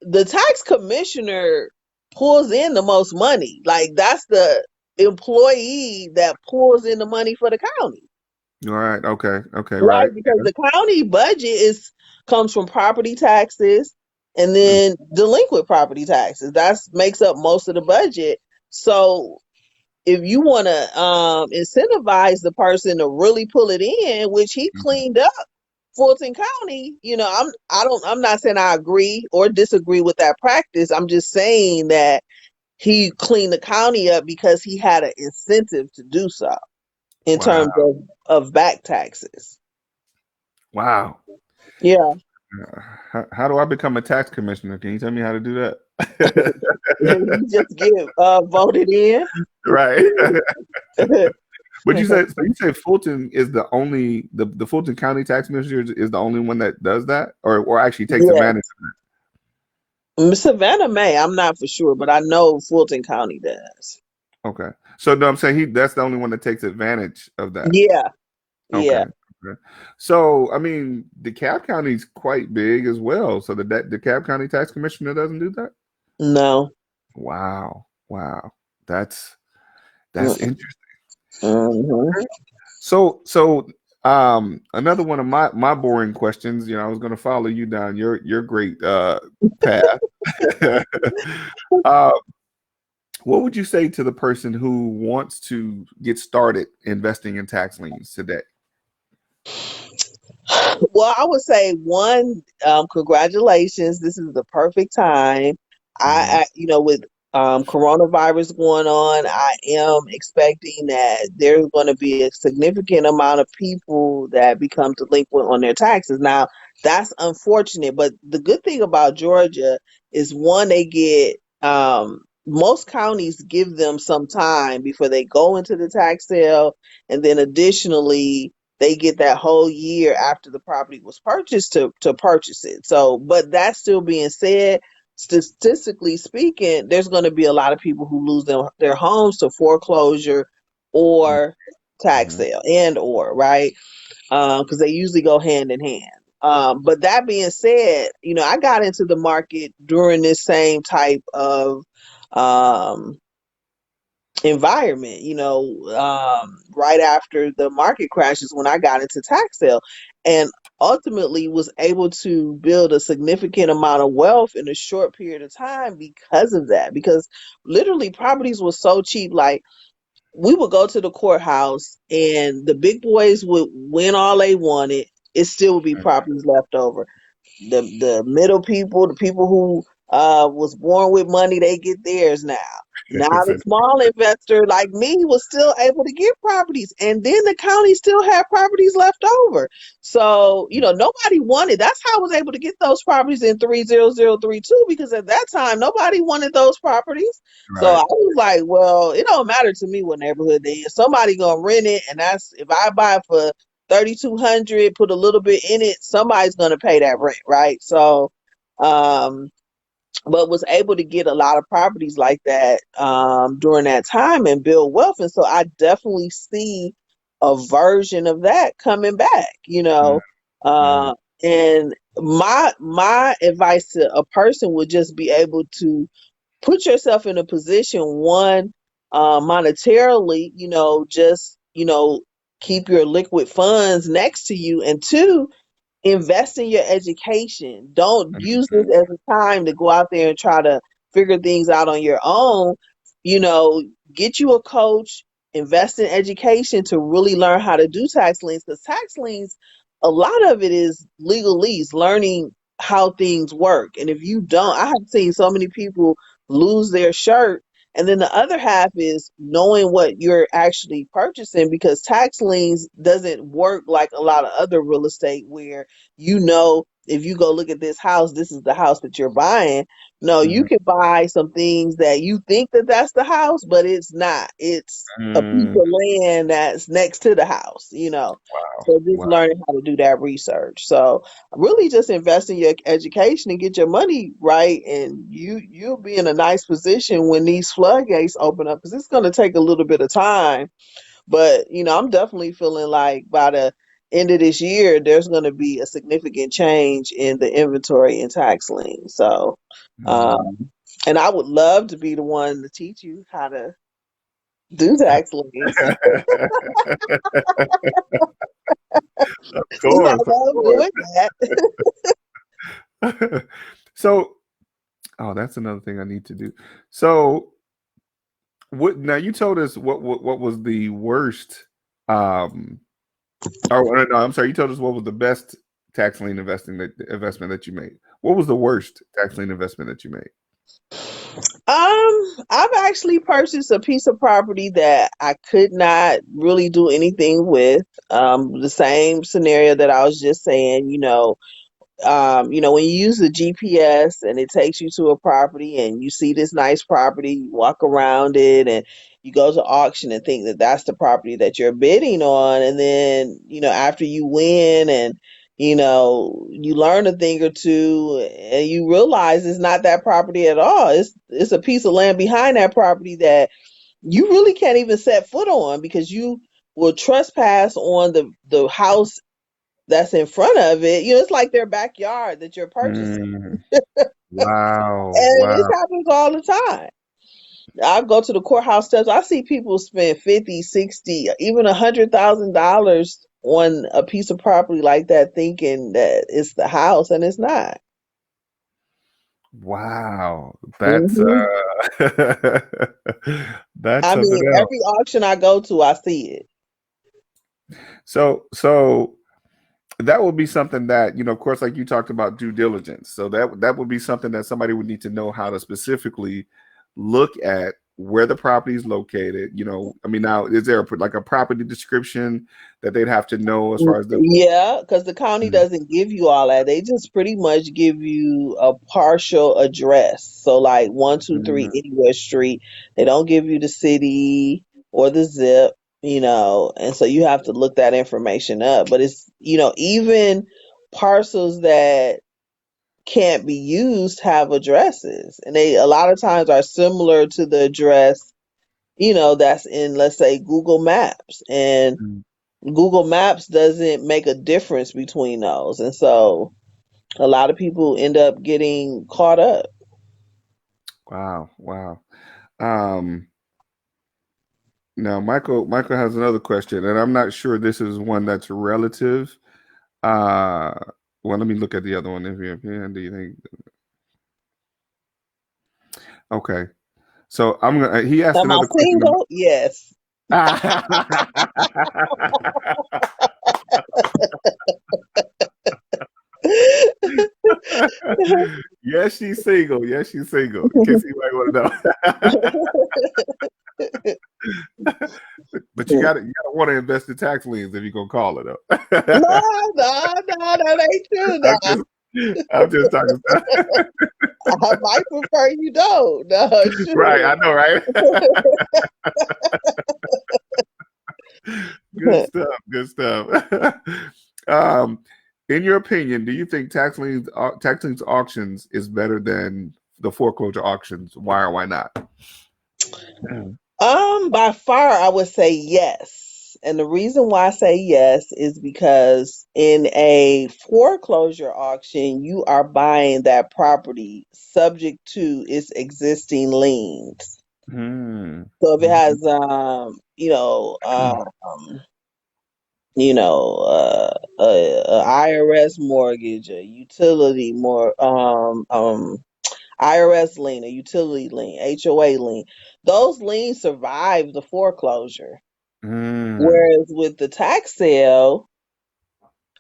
the tax commissioner pulls in the most money. Like that's the employee that pulls in the money for the county, All right. Okay. Okay. right? Right. Because the county budget is comes from property taxes and Mm, then delinquent property taxes. That's makes up most of the budget. So if you want to incentivize the person to really pull it in, which he mhm. cleaned up Fulton County, I'm not saying I agree or disagree with that practice. I'm just saying that he cleaned the county up because he had an incentive to do so in Wow. terms of back taxes. Wow. Yeah. How do I become a tax commissioner? Can you tell me how to do that? You just get voted in. Right. But you say Fulton is the Fulton County tax commissioner is the only one that does that, or actually takes Yeah. advantage Savannah May, I'm not for sure, but I know Fulton County does. of it. Okay. So no, I'm saying that's the only one that takes advantage of that. Yeah. Okay. Yeah. Okay. So I mean, DeKalb County's quite big as well. So the DeKalb County tax commissioner doesn't do that. No. Wow. Wow. That's that's Mm-mm. interesting. Mhm. So another one of my boring questions, I was gonna follow you down your great path. uh what would you say to the person who wants to get started investing in tax liens today? Well, I would say one, congratulations. This is the perfect time. Hmm. With coronavirus going on, I am expecting that there's going to be a significant amount of people that become delinquent on their taxes. Now, that's unfortunate, but the good thing about Georgia is one, they get most counties give them some time before they go into the tax sale, and then additionally they get that whole year after the property was purchased to purchase it. So, but that still being said, statistically speaking, there's going to be a lot of people who lose their homes to foreclosure or tax Hmm. sale and or right because they usually go hand in hand. But that being said, I got into the market during this same type of um, environment, right after the market crashes when I got into tax sale and ultimately was able to build a significant amount of wealth in a short period of time because of that. Because literally properties were so cheap. Like we would go to the courthouse and the big boys would win all they wanted. It still would be properties left over. The middle people, the people who was born with money, they get theirs now. Now the small investor like me was still able to get properties, and then the county still had properties left over. So, nobody wanted. That's how I was able to get those properties in 30032, because at that time nobody wanted those properties. So I Right. was like, well, it don't matter to me what neighborhood they is. Somebody gonna rent it, and that's if I buy it for 3,200, put a little bit in it, somebody's gonna pay that rent, right? So, um, but was able to get a lot of properties like that during that time and build wealth. And so I definitely see a version of that coming back. Mm-hmm. Uh, and my advice to a person would just be able to put yourself in a position, one, monetarily, just, keep your liquid funds next to you, and two, invest in your education. Don't use this as a time to go out there and try to figure things out on your own. You know, get you a coach, invest in education to really learn how to do tax liens, because tax liens, a lot of it is legalese, learning how things work. And if you don't, I have seen so many people lose their shirt. And then the other half is knowing what you're actually purchasing, because tax liens doesn't work like a lot of other real estate where, if you go look at this house, this is the house that you're buying. No, you can buy some things that you think that that's the house, but it's not. It's a piece Mm-hmm. of land that's next to the house. Wow. So just Wow. learning how to do that research. So really just invest in your education and get your money right, and you'll be in a nice position when these floodgates open up, because it's going to take a little bit of time. But, I'm definitely feeling like by the end of this year, there's going to be a significant change in the inventory and tax lien. So, Mm. um, and I would love to be the one to teach you how to do tax liens. Of I course, of love course. doing that. So, oh, that's another thing I need to do. So, what now? You told us what was the worst. Um, or no, I'm sorry. You told us what was the best tax lien investment that you made. What was the worst tax lien investment that you made? I've actually purchased a piece of property that I could not really do anything with. The same scenario that I was just saying, when you use the GPS and it takes you to a property and you see this nice property, you walk around it and you go to auction and think that that's the property that you're bidding on. And then, after you win and, you learn a thing or two and you realize it's not that property at all. It's a piece of land behind that property that you really can't even set foot on, because you will trespass on the house that's in front of it. It's like their backyard that you're purchasing. Mm, wow, And this wow, happens all the time. I go to the courthouse steps. I see people spend 50, 60, even $100,000 on a piece of property like that, thinking that it's the house, and it's not. wow. That's Hmm. that's I something mean, else. every auction I go to, I see it. So that would be something that, of course, like you talked about due diligence. So that would be something that somebody would need to know how to specifically look at where the property is located. I mean, now is there like a property description that they'd have to know as far as the. Yeah, because the county Mm, doesn't give you all that. They just pretty much give you a partial address. So like 123 mm, Anywhere Street. They don't give you the city or the zip. And so you have to look that information up. But even parcels that can't be used have addresses. And they a lot of times are similar to the address, that's in, let's say, Google Maps. And mm. Google Maps doesn't make a difference between those. And so a lot of people end up getting caught up. Wow, wow. Um, Now Michael has another question, and I'm not sure this is one that's relative. Uh, well, let me look at the other one. If you do you think? Okay, so I'm gonna. He asked Am I another question. single? Yes. Yes, she's single. Yes, she's single. In case you might want to know. but you gotta want to invest in tax liens if you're gonna call it up. No, that ain't true. I'm Now. just I'm just talking stuff. I might prefer you don't. No, Right, I shoot. know, right? Good stuff. Good stuff. um, in your opinion, do you think tax liens auctions is better than the foreclosure auctions? Why or why not? By far, I would say yes. And the reason why I say yes is because in a foreclosure auction, you are buying that property subject to its existing liens. Hmm. So if it Mhm. has, a IRS mortgage, a utility IRS lien, a utility lien, HOA lien, those liens survive the foreclosure. Mm. Whereas with the tax sale,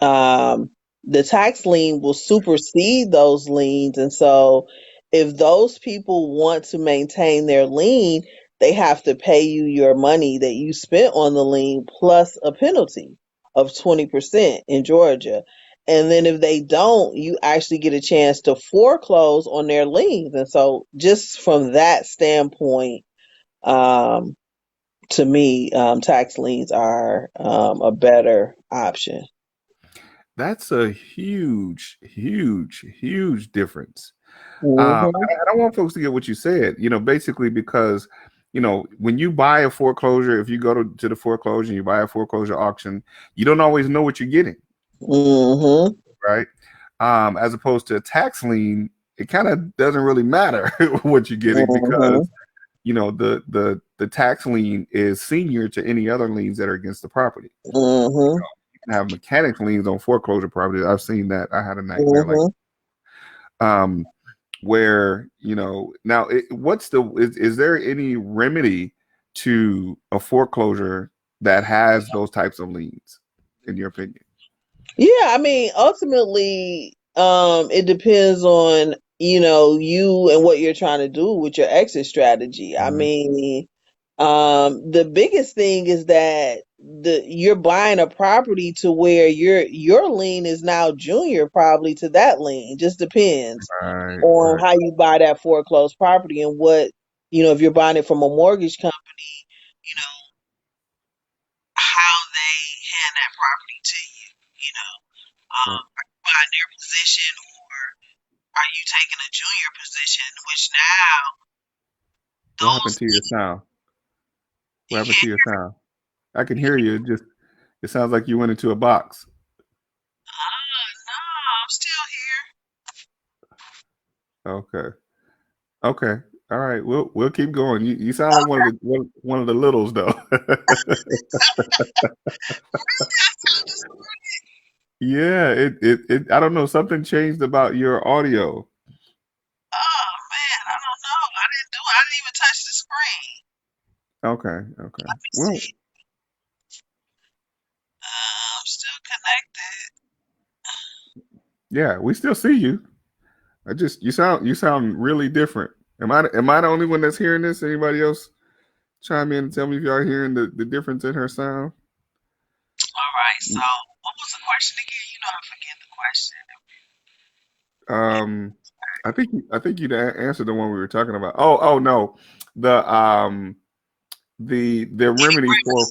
um, the tax lien will supersede those liens. And so if those people want to maintain their lien, they have to pay you your money that you spent on the lien plus a penalty of 20% in Georgia. And then if they don't, you actually get a chance to foreclose on their liens. And so just from that standpoint, um, to me, tax liens are a better option. That's a huge, huge, huge difference. Hmm. I want folks to get what you said, basically because, when you buy a foreclosure, if you go to the foreclosure and you buy a foreclosure auction, you don't always know what you're getting, Hmm. right? As opposed to a tax lien, it kind of doesn't really matter what you're getting Hmm. because, the tax lien is senior to any other liens that are against the property. Hmm. You can have mechanics liens on foreclosure property. I've seen that. I had a nightmare like Hmm. um where now is there any remedy to a foreclosure that has those types of liens in your opinion? Yeah, I mean, ultimately, it depends on, you and what you're trying to do with your exit strategy. I Mhm. mean, the biggest thing is that you're buying a property to where your lien is now junior probably to that lien. Just depends Right, on right. how you buy that foreclosed property and what, if you're buying it from a mortgage company, you know, how they hand that property to you, What, buying their position or are you taking a junior position, which now what those happened to your sound? What you happened to can't your sound? I can hear you. It sounds like you went into a box. no, I'm still here. Okay. Okay. All right. We'll keep going. You sound like one of the littles though. Yeah, it I don't know, something changed about your audio. Oh man, I don't know. I didn't even touch the screen. Okay, okay. Let me Well, see. I'm still connected. yeah, we still see you. You sound really different. Am I the only one that's hearing this? Anybody else chime in and tell me if y'all hearing the difference in her sound? All right, so what was the question again? I forget the question. Um, I think you answered the one we were talking about. Oh no, the the remedies for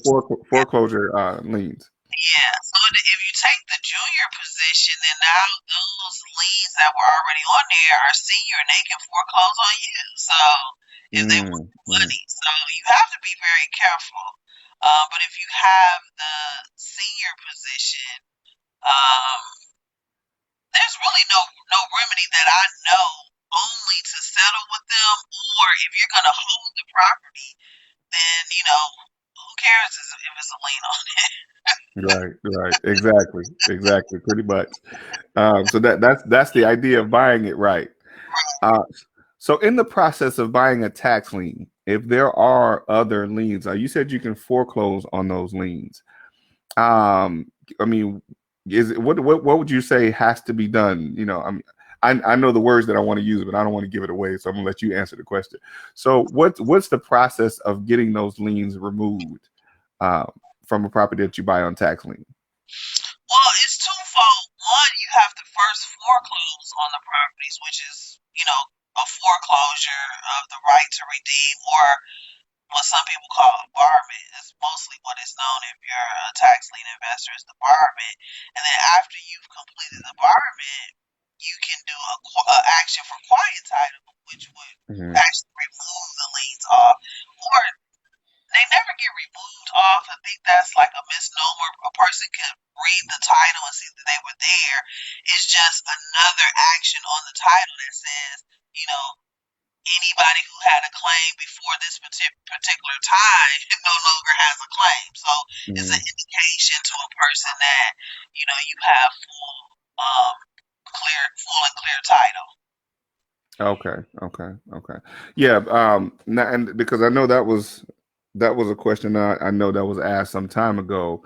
foreclosure liens. Yeah. So if you take the junior position, then now those liens that were already on there are senior and they can foreclose on you. So if they want Mm, mm. money, so you have to be very careful. But if you have the senior position, um, there's really no remedy that I know only to settle with them, or if you're gonna hold the property, then who cares if it's a lien on it? Right, right, exactly, pretty much. So that's the idea of buying it right. Uh, so in the process of buying a tax lien, if there are other liens, you said you can foreclose on those liens. Um, I mean, what would you say has to be done? I know the words that I want to use, but I don't want to give it away. So I'm gonna let you answer the question. So what's the process of getting those liens removed? uh, from a property that you buy on tax lien? Well, it's twofold. One, you have to first foreclose on the properties, which is, a foreclosure of the right to redeem, or what some people call a barment. That's mostly what it's known if you're a tax lien investor is the barment. And then after you've completed the barment, you can do a action for quiet title, which would Mm-hmm. actually remove the liens off, or they never get removed off. I think that's like a misnomer. A person can read the title and see that they were there. It's just another action on the title that says, anybody who had a claim before this particular time no longer has a claim. So it's an indication to a person that, you have full and clear title. Okay. Yeah. And because I know that was a question I know that was asked some time ago.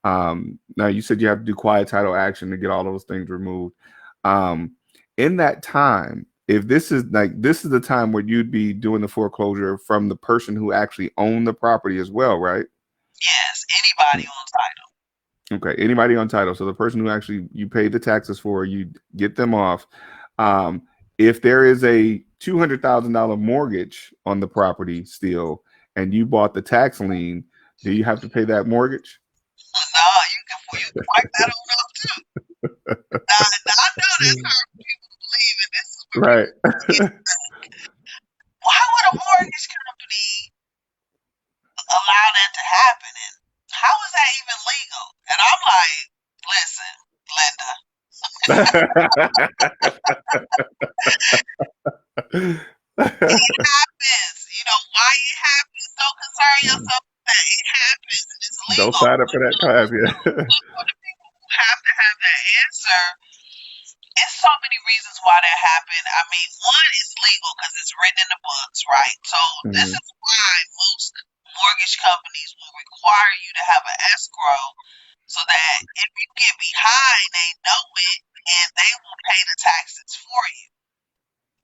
Now you said you have to do quiet title action to get all those things removed. In that time, if this is the time where you'd be doing the foreclosure from the person who actually owned the property as well, right? Yes, anybody on title. Okay, anybody on title. So the person who actually you paid the taxes for, you get them off. If there is a $200,000 mortgage on the property still, and you bought the tax lien, do you have to pay that mortgage? No, you can wipe that on off too. Now, I know that's hard for people to believe, and this is where Right. Why would a mortgage company allow that to happen? And how is that even legal? And I'm like, listen, Linda. It happens. Why it happens. Don't concern yourself with that. It happens and it's legal. Don't sign up for that class, yeah. Look for the people who have to have that answer. It's so many reasons why that happened. I mean, one is legal because it's written in the books, right? So this is why most mortgage companies will require you to have an escrow so that if you get behind, they know it and they will pay the taxes for you.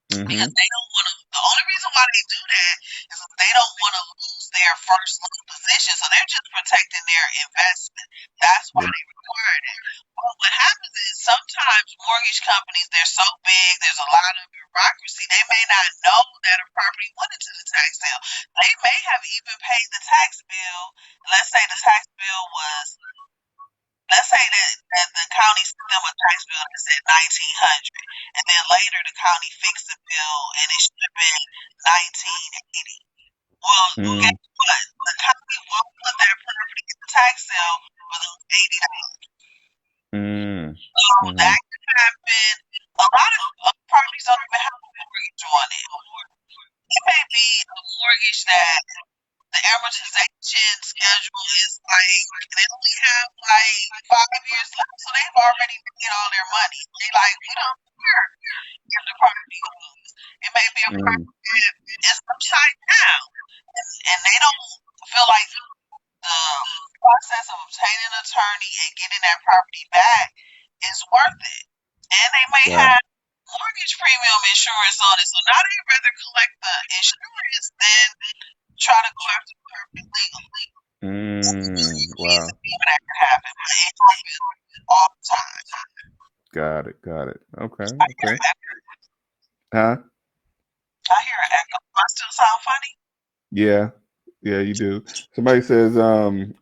Because they don't want to. The only reason why they do that is that they don't want to lose their first loan position, so they're just protecting their investment. That's why they require it. But what happens is sometimes mortgage companies, they're so big, there's a lot of bureaucracy. They may not know that a property went into the tax sale. They may have even paid the tax bill. Let's say the tax bill was. Let's say that the county sent them a tax bill that said $1,900, and then later the county fixed the bill and it should have been $1,980. Well, guess what? The county won't put that property in the tax sale for those $80. So that can happen. A lot of properties don't even have a mortgage on it. It may be a mortgage that the amortization schedule is they only have 5 years left, so they've already made all their money. They we don't care if the property goes. It may be a property that is upside down, and they don't feel like the process of obtaining an attorney and getting that property back is worth it. And they may have mortgage premium insurance on it, so now they'd rather collect the insurance than try to go after the property legally. Wow. That can happen, but it happens all the time. Got it. Okay. Huh? I hear an echo. Do I still sound funny? Yeah, you do. Somebody says,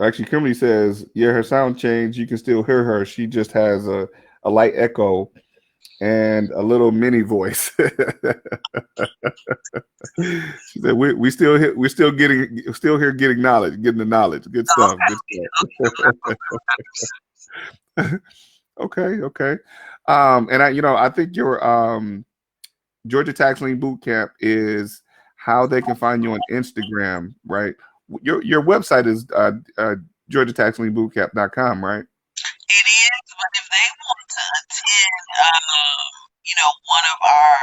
actually, Kimberly says, yeah, her sound changed. You can still hear her. She just has a light echo and a little mini voice. She said, we're still here getting knowledge, getting the knowledge. Good stuff. Okay. And I think your Georgia Tax Lien Bootcamp is how they can find you on Instagram, right? Your website is GeorgiaTaxLienBootcamp.com, right? It is, but if they want to attend, one of our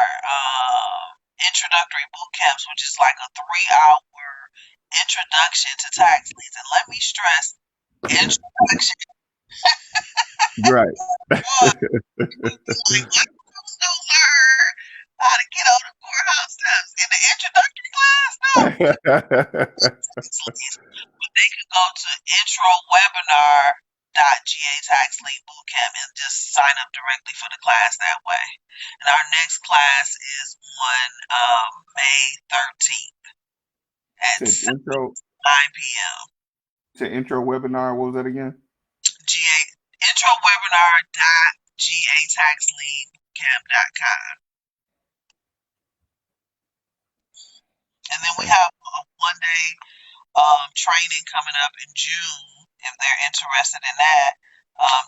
introductory boot camps, which is like a 3-hour introduction to tax liens, and let me stress, introduction. Right. Like, don't learn how to get on the courthouse steps in the introductory class? No. They could go to introwebinar.gataxleanbootcamp and just sign up directly for the class that way. And our next class is on May 13th at to intro 9 p.m. to intro webinar. What was that again? Introwebinar.gataxleanbootcamp.com. And then we Okay. have a one-day training coming up in June. If they're interested in that,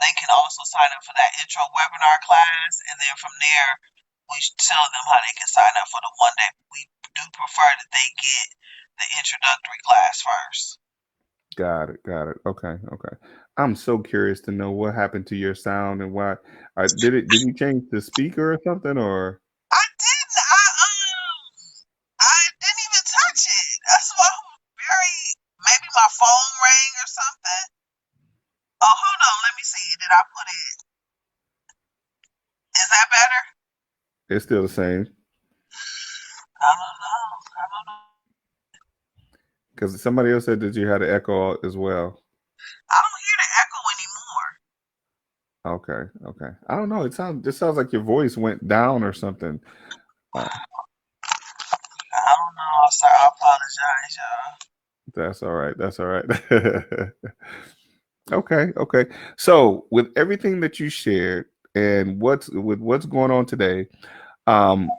they can also sign up for that intro webinar class, and then from there, we tell them how they can sign up for the one day. We do prefer that they get the introductory class first. Got it. Got it. Okay. Okay. I'm so curious to know what happened to your sound and why. Did you change the speaker or something or? I didn't. I didn't even touch it. That's why I'm very. Maybe my phone rang or something. Oh, hold on. Let me see. Did I put it? Is that better? It's still the same I don't know. I don't know. because somebody else said that you had an echo as well. I don't hear the echo anymore. Okay. Okay. I don't know. It sounds like your voice went down or something. Uh, I don't know. Sorry, I apologize, y'all. that's all right. That's all right. Okay. Okay. So with everything that you shared and what's going on today,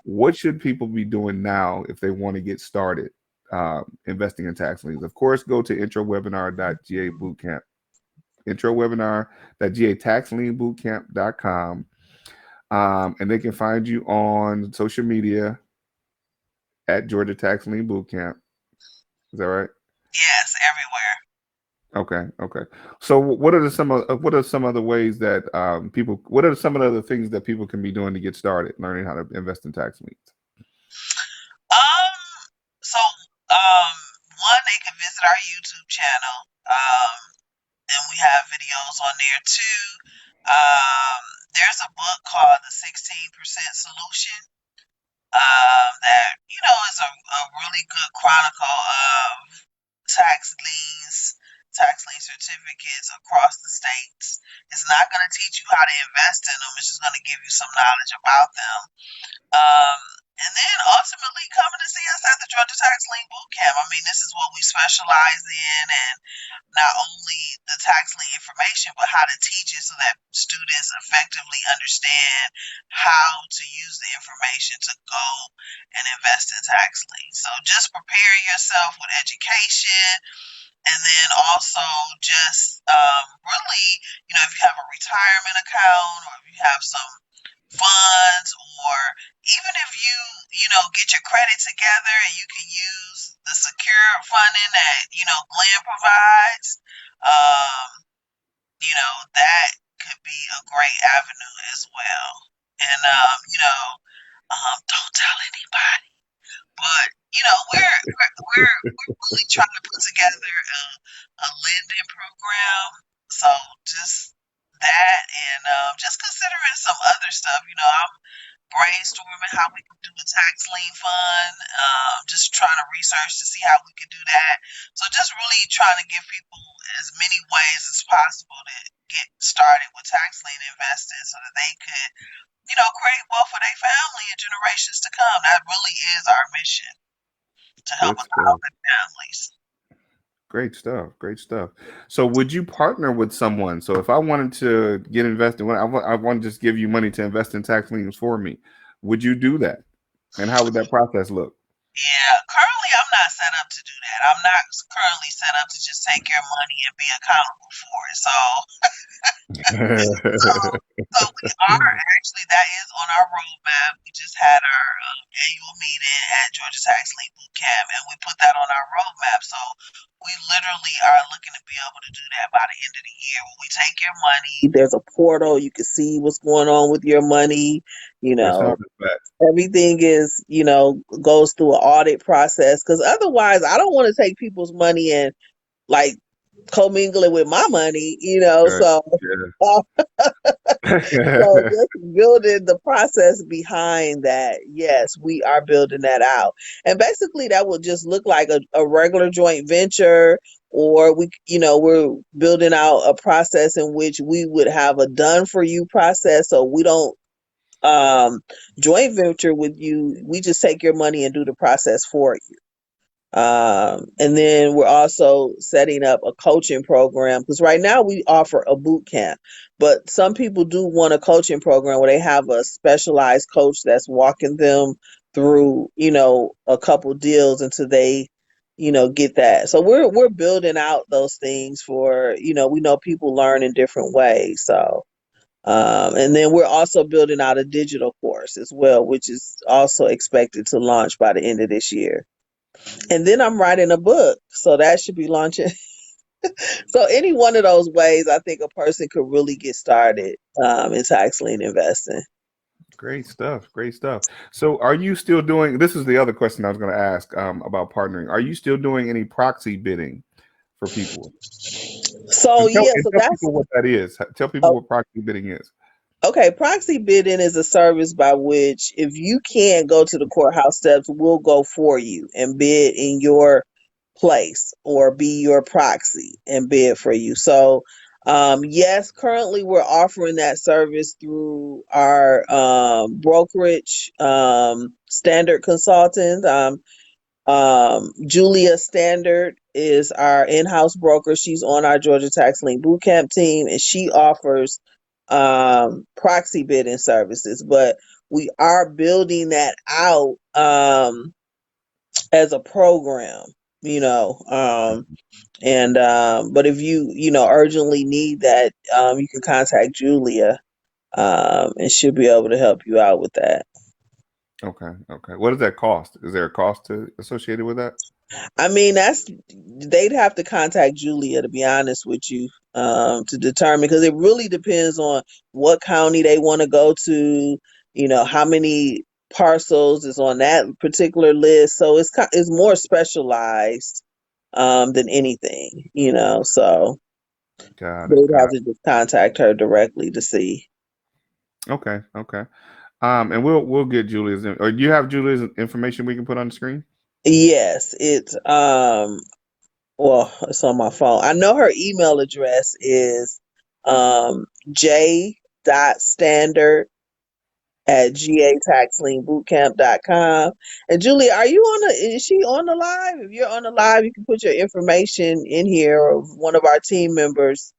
what should people be doing now if they want to get started investing in tax liens? Of course, go to introwebinar.ga introwebinar.gataxlienbootcamp.com, and they can find you on social media at Georgia Tax Lien Bootcamp. Is that right? Yes, everywhere. Okay, okay. So, what are some other ways that people? What are some of the other things that people can be doing to get started learning how to invest in tax liens? Um, so, um, one, they can visit our YouTube channel. And we have videos on there too. There's a book called The 16% Solution. That is a really good chronicle of tax liens, tax lien certificates across the states. It's not going to teach you how to invest in them. It's just going to give you some knowledge about them. Um, and then ultimately coming to see us at the Georgia Tax Lien Bootcamp. I mean, this is what we specialize in, and not only the tax lien information, but how to teach it so that students effectively understand how to use the information to go and invest in tax liens. So just prepare yourself with education, and then also just really, if you have a retirement account or if you have some funds, or even if you get your credit together and you can use the secure funding that Lien provides, um, that could be a great avenue as well. And don't tell anybody, but we're really trying to put together a lending program. So just that, and just considering some other stuff. I'm brainstorming how we can do a tax lien fund. Just trying to research to see how we can do that. So just really trying to give people as many ways as possible to get started with tax lien investing, so that they could, create wealth for their family and generations to come. That really is our mission, to help Good us out stuff. with families. Great stuff. Great stuff. So, would you partner with someone? So, if I wanted to get invested, I want to just give you money to invest in tax liens for me, would you do that? And how would that process look? Yeah, currently I'm not set up to do that. I'm not currently set up to just take your money and be accountable for it. So, so we are actually, that is on our roadmap. We just had our annual meeting at Georgia Tax Lien Bootcamp, and we put that on our roadmap. So we literally are looking to be able to do that by the end of the year. When we take your money, there's a portal. You can see what's going on with your money. That's 100%. Everything is, goes through an audit process, because otherwise I don't want to take people's money and like commingling with my money, you know. Okay. So so Yeah. just building the process behind that, yes, we are building that out. And basically that would just look like a regular joint venture, or we, you know, we're building out a process in which we would have a done for you process. So we don't joint venture with you. We just take your money and do the process for you. And then we're also setting up a coaching program, because right now we offer a boot camp, but some people do want a coaching program where they have a specialized coach that's walking them through, you know, a couple deals until they, you know, get that. So we're building out those things for, you know, we know people learn in different ways. So and then we're also building out a digital course as well, which is also expected to launch by the end of this year. And then I'm writing a book, so that should be launching. So any one of those ways, I think a person could really get started in tax lien investing. Great stuff. Great stuff. So, are you still doing? This is the other question I was going to ask about partnering. Are you still doing any proxy bidding for people? So yeah, And so tell that's people what that is. Tell people oh, what proxy bidding is. okay. Proxy bidding is a service by which, if you can't go to the courthouse steps, we'll go for you and bid in your place, or be your proxy and bid for you. So, yes, currently we're offering that service through our brokerage, Standard Consultant. Julia Standard is our in-house broker. She's on our Georgia Tax Lien Bootcamp team, and she offers proxy bidding services. But we are building that out as a program, you know. And but if you, you know, urgently need that, you can contact Julia, and she'll be able to help you out with that. Okay. Okay. What does that cost? Is there a cost associated with that? I mean, that's, they'd have to contact Julia, to be honest with you, to determine, because it really depends on what county they want to go to, you know, how many parcels is on that particular list. So it's more specialized than anything, you know. So Got it. they'd have Got to just contact her directly to see. it. Okay. Okay. And we'll get Julia's. Or do you have Julia's information we can put on the screen? Yes, it's well, it's on my phone. I know her email address is j dot standard at gataxlienbootcamp.com. And Julie, are you on the, is she on the live? If you're on the live, you can put your information in here, or one of our team members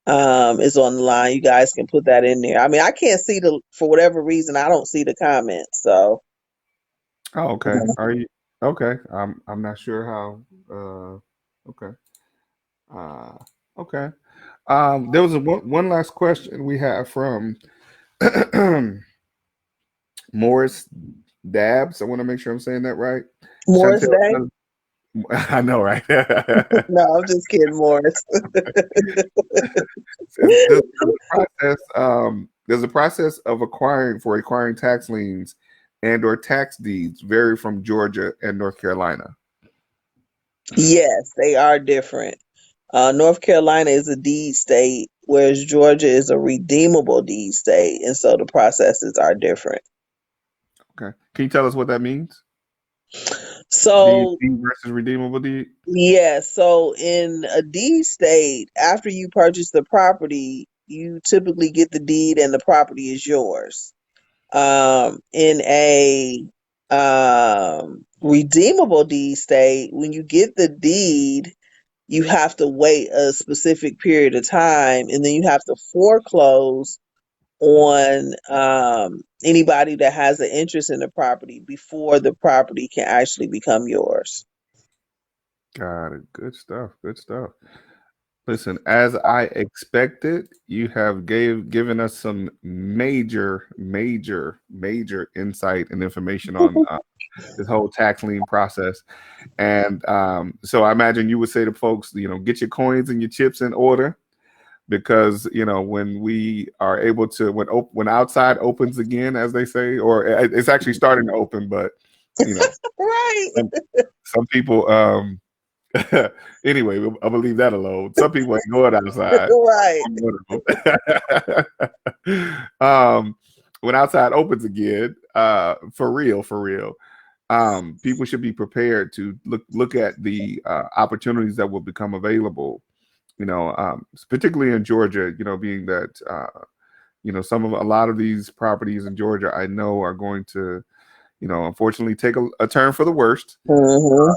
is on the line. You guys can put that in there. I mean, I can't see the, for whatever reason, I don't see the comments. So Oh, okay. Are you okay? I'm not sure how. Okay. Uh, okay. There was one last question we have from Morris Dabs. I want to make sure I'm saying that right. Morris Chantel, Day? I know, right? No, I'm just kidding, Morris. Does the process of acquiring tax liens and or tax deeds vary from Georgia and North Carolina? Yes, they are different. North Carolina is a deed state, whereas Georgia is a redeemable deed state, and so the processes are different. Okay. Can you tell us what that means? So, Deed versus redeemable deed? yes, so in a deed state, after you purchase the property, you typically get the deed and the property is yours. In a redeemable deed state, when you get the deed, you have to wait a specific period of time, and then you have to foreclose on anybody that has an interest in the property before the property can actually become yours. Got it. Good stuff. Good stuff. Listen, as I expected, you have given us some major insight and information on this whole tax lien process. And so I imagine you would say to folks, get your coins and your chips in order, because when we are able to, when outside opens again, as they say, or it's actually starting to open, but you know Right. some, some people Anyway, I'm gonna leave that alone. Some people ain't going outside. Right. I'm one of them. When outside opens again, for real, people should be prepared to look at the opportunities that will become available. Particularly in Georgia. Being that a lot of these properties in Georgia, I know, are going to, unfortunately, take a turn for the worst. Mm-hmm.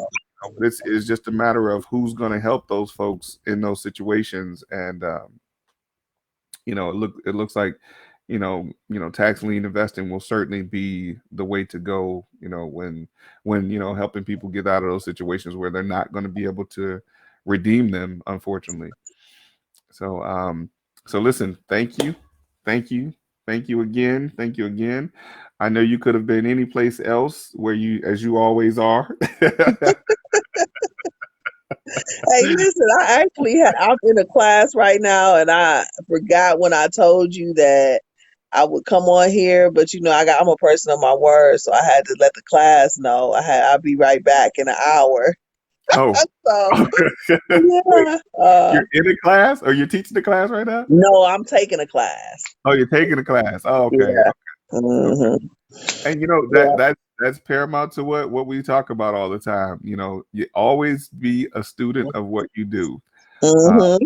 This is just a matter of who's going to help those folks in those situations, and it looks like tax lien investing will certainly be the way to go. When helping people get out of those situations where they're not going to be able to redeem them, unfortunately. So listen, thank you, thank you, thank you again, thank you again. I know you could have been any place else where as you always are. Hey, listen, I'm in a class right now, and I forgot when I told you that I would come on here, but I'm a person of my word, so I had to let the class know. I'll be right back in an hour. Oh, So wait, yeah, you're in a class, or you're teaching the class right now? no, I'm taking a class. Oh, you're taking a class. Oh, okay. Yeah. Okay. Hmm. And Yeah. that's paramount to what we talk about all the time. You always be a student of what you do. Uh,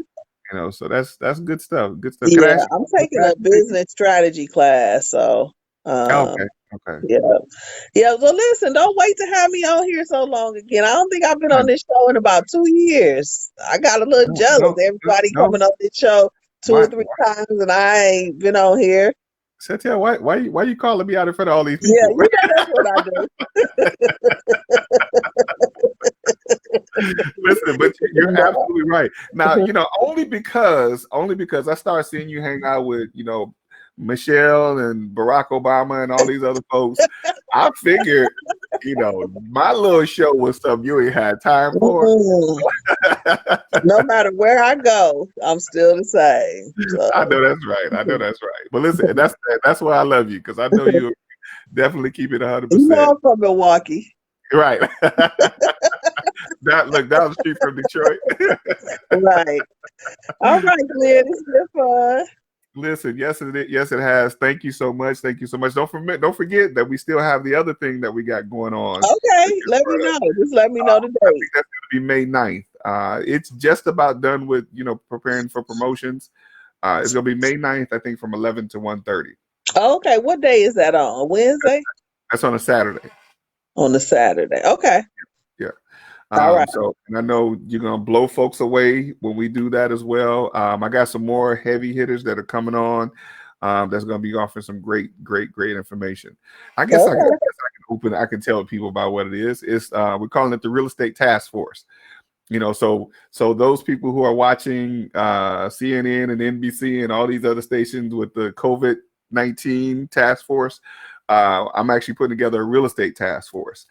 Hmm. so that's good stuff. Good stuff. Can I Yeah, ask I'm you? taking a business strategy class, so Okay. Okay. yeah. Yeah, so listen, don't wait to have me on here so long again. I don't think I've been Fine. on this show in about 2 years. I got a little No, jealous. no, Everybody no. coming on this show two or Why, three times, and I ain't been on here. Chantel, why you calling me out in front of all these Yeah, people? that's what I do. Listen, but you're No. absolutely right. Now, only because I start seeing you hang out with, Michelle and Barack Obama and all these other folks. I figured, my little show was something you ain't had time for. Mm-mm. No matter where I go, I'm still the same. So I know that's right. I know that's right. But listen, that's why I love you, because I know you definitely keep it 100%. I'm from Milwaukee. Right. Look down the street from Detroit. Right. All right, Glenn, it's been fun. Listen, yes, it has. Thank you so much. Thank you so much. Don't forget that we still have the other thing that we got going on. Okay, let me know. Just let me know the I think date. that's going to be May 9th. It's just about done with, preparing for promotions. It's going to be May 9th, I think, from 11 to 1:30. Okay, what day is that on? A Wednesday? That's on a Saturday. On a Saturday. Okay. Yeah. All right. And I know you're gonna blow folks away when we do that as well. I got some more heavy hitters that are coming on. That's gonna be offering some great information. I guess I Okay. I can tell people about what it is. It's we're calling it the Real Estate Task Force. So those people who are watching CNN and NBC and all these other stations with the COVID-19 task force, I'm actually putting together a real estate task force.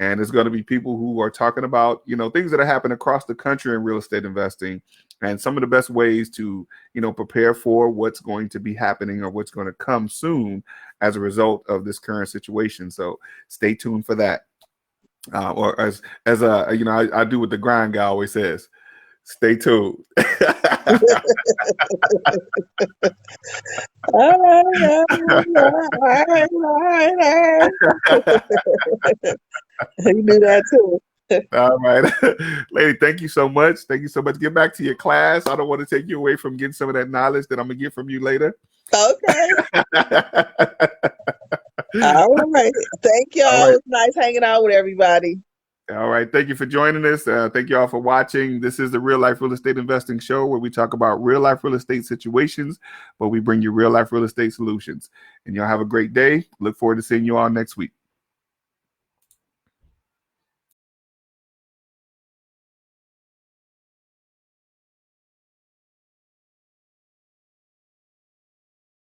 And it's going to be people who are talking about, things that are happening across the country in real estate investing, and some of the best ways to, prepare for what's going to be happening or what's going to come soon as a result of this current situation. So stay tuned for that. Or as I do what the grind guy always says, stay tuned. All right. You do that too. All right. Lady, thank you so much. Thank you so much. Get back to your class. I don't want to take you away from getting some of that knowledge that I'm going to get from you later. Okay. All right. Thank y'all. All right. It was nice hanging out with everybody. All right. Thank you for joining us. Thank you all for watching. This is the Real Life Real Estate Investing Show, where we talk about real life real estate situations, but we bring you real life real estate solutions. And y'all have a great day. Look forward to seeing you all next week.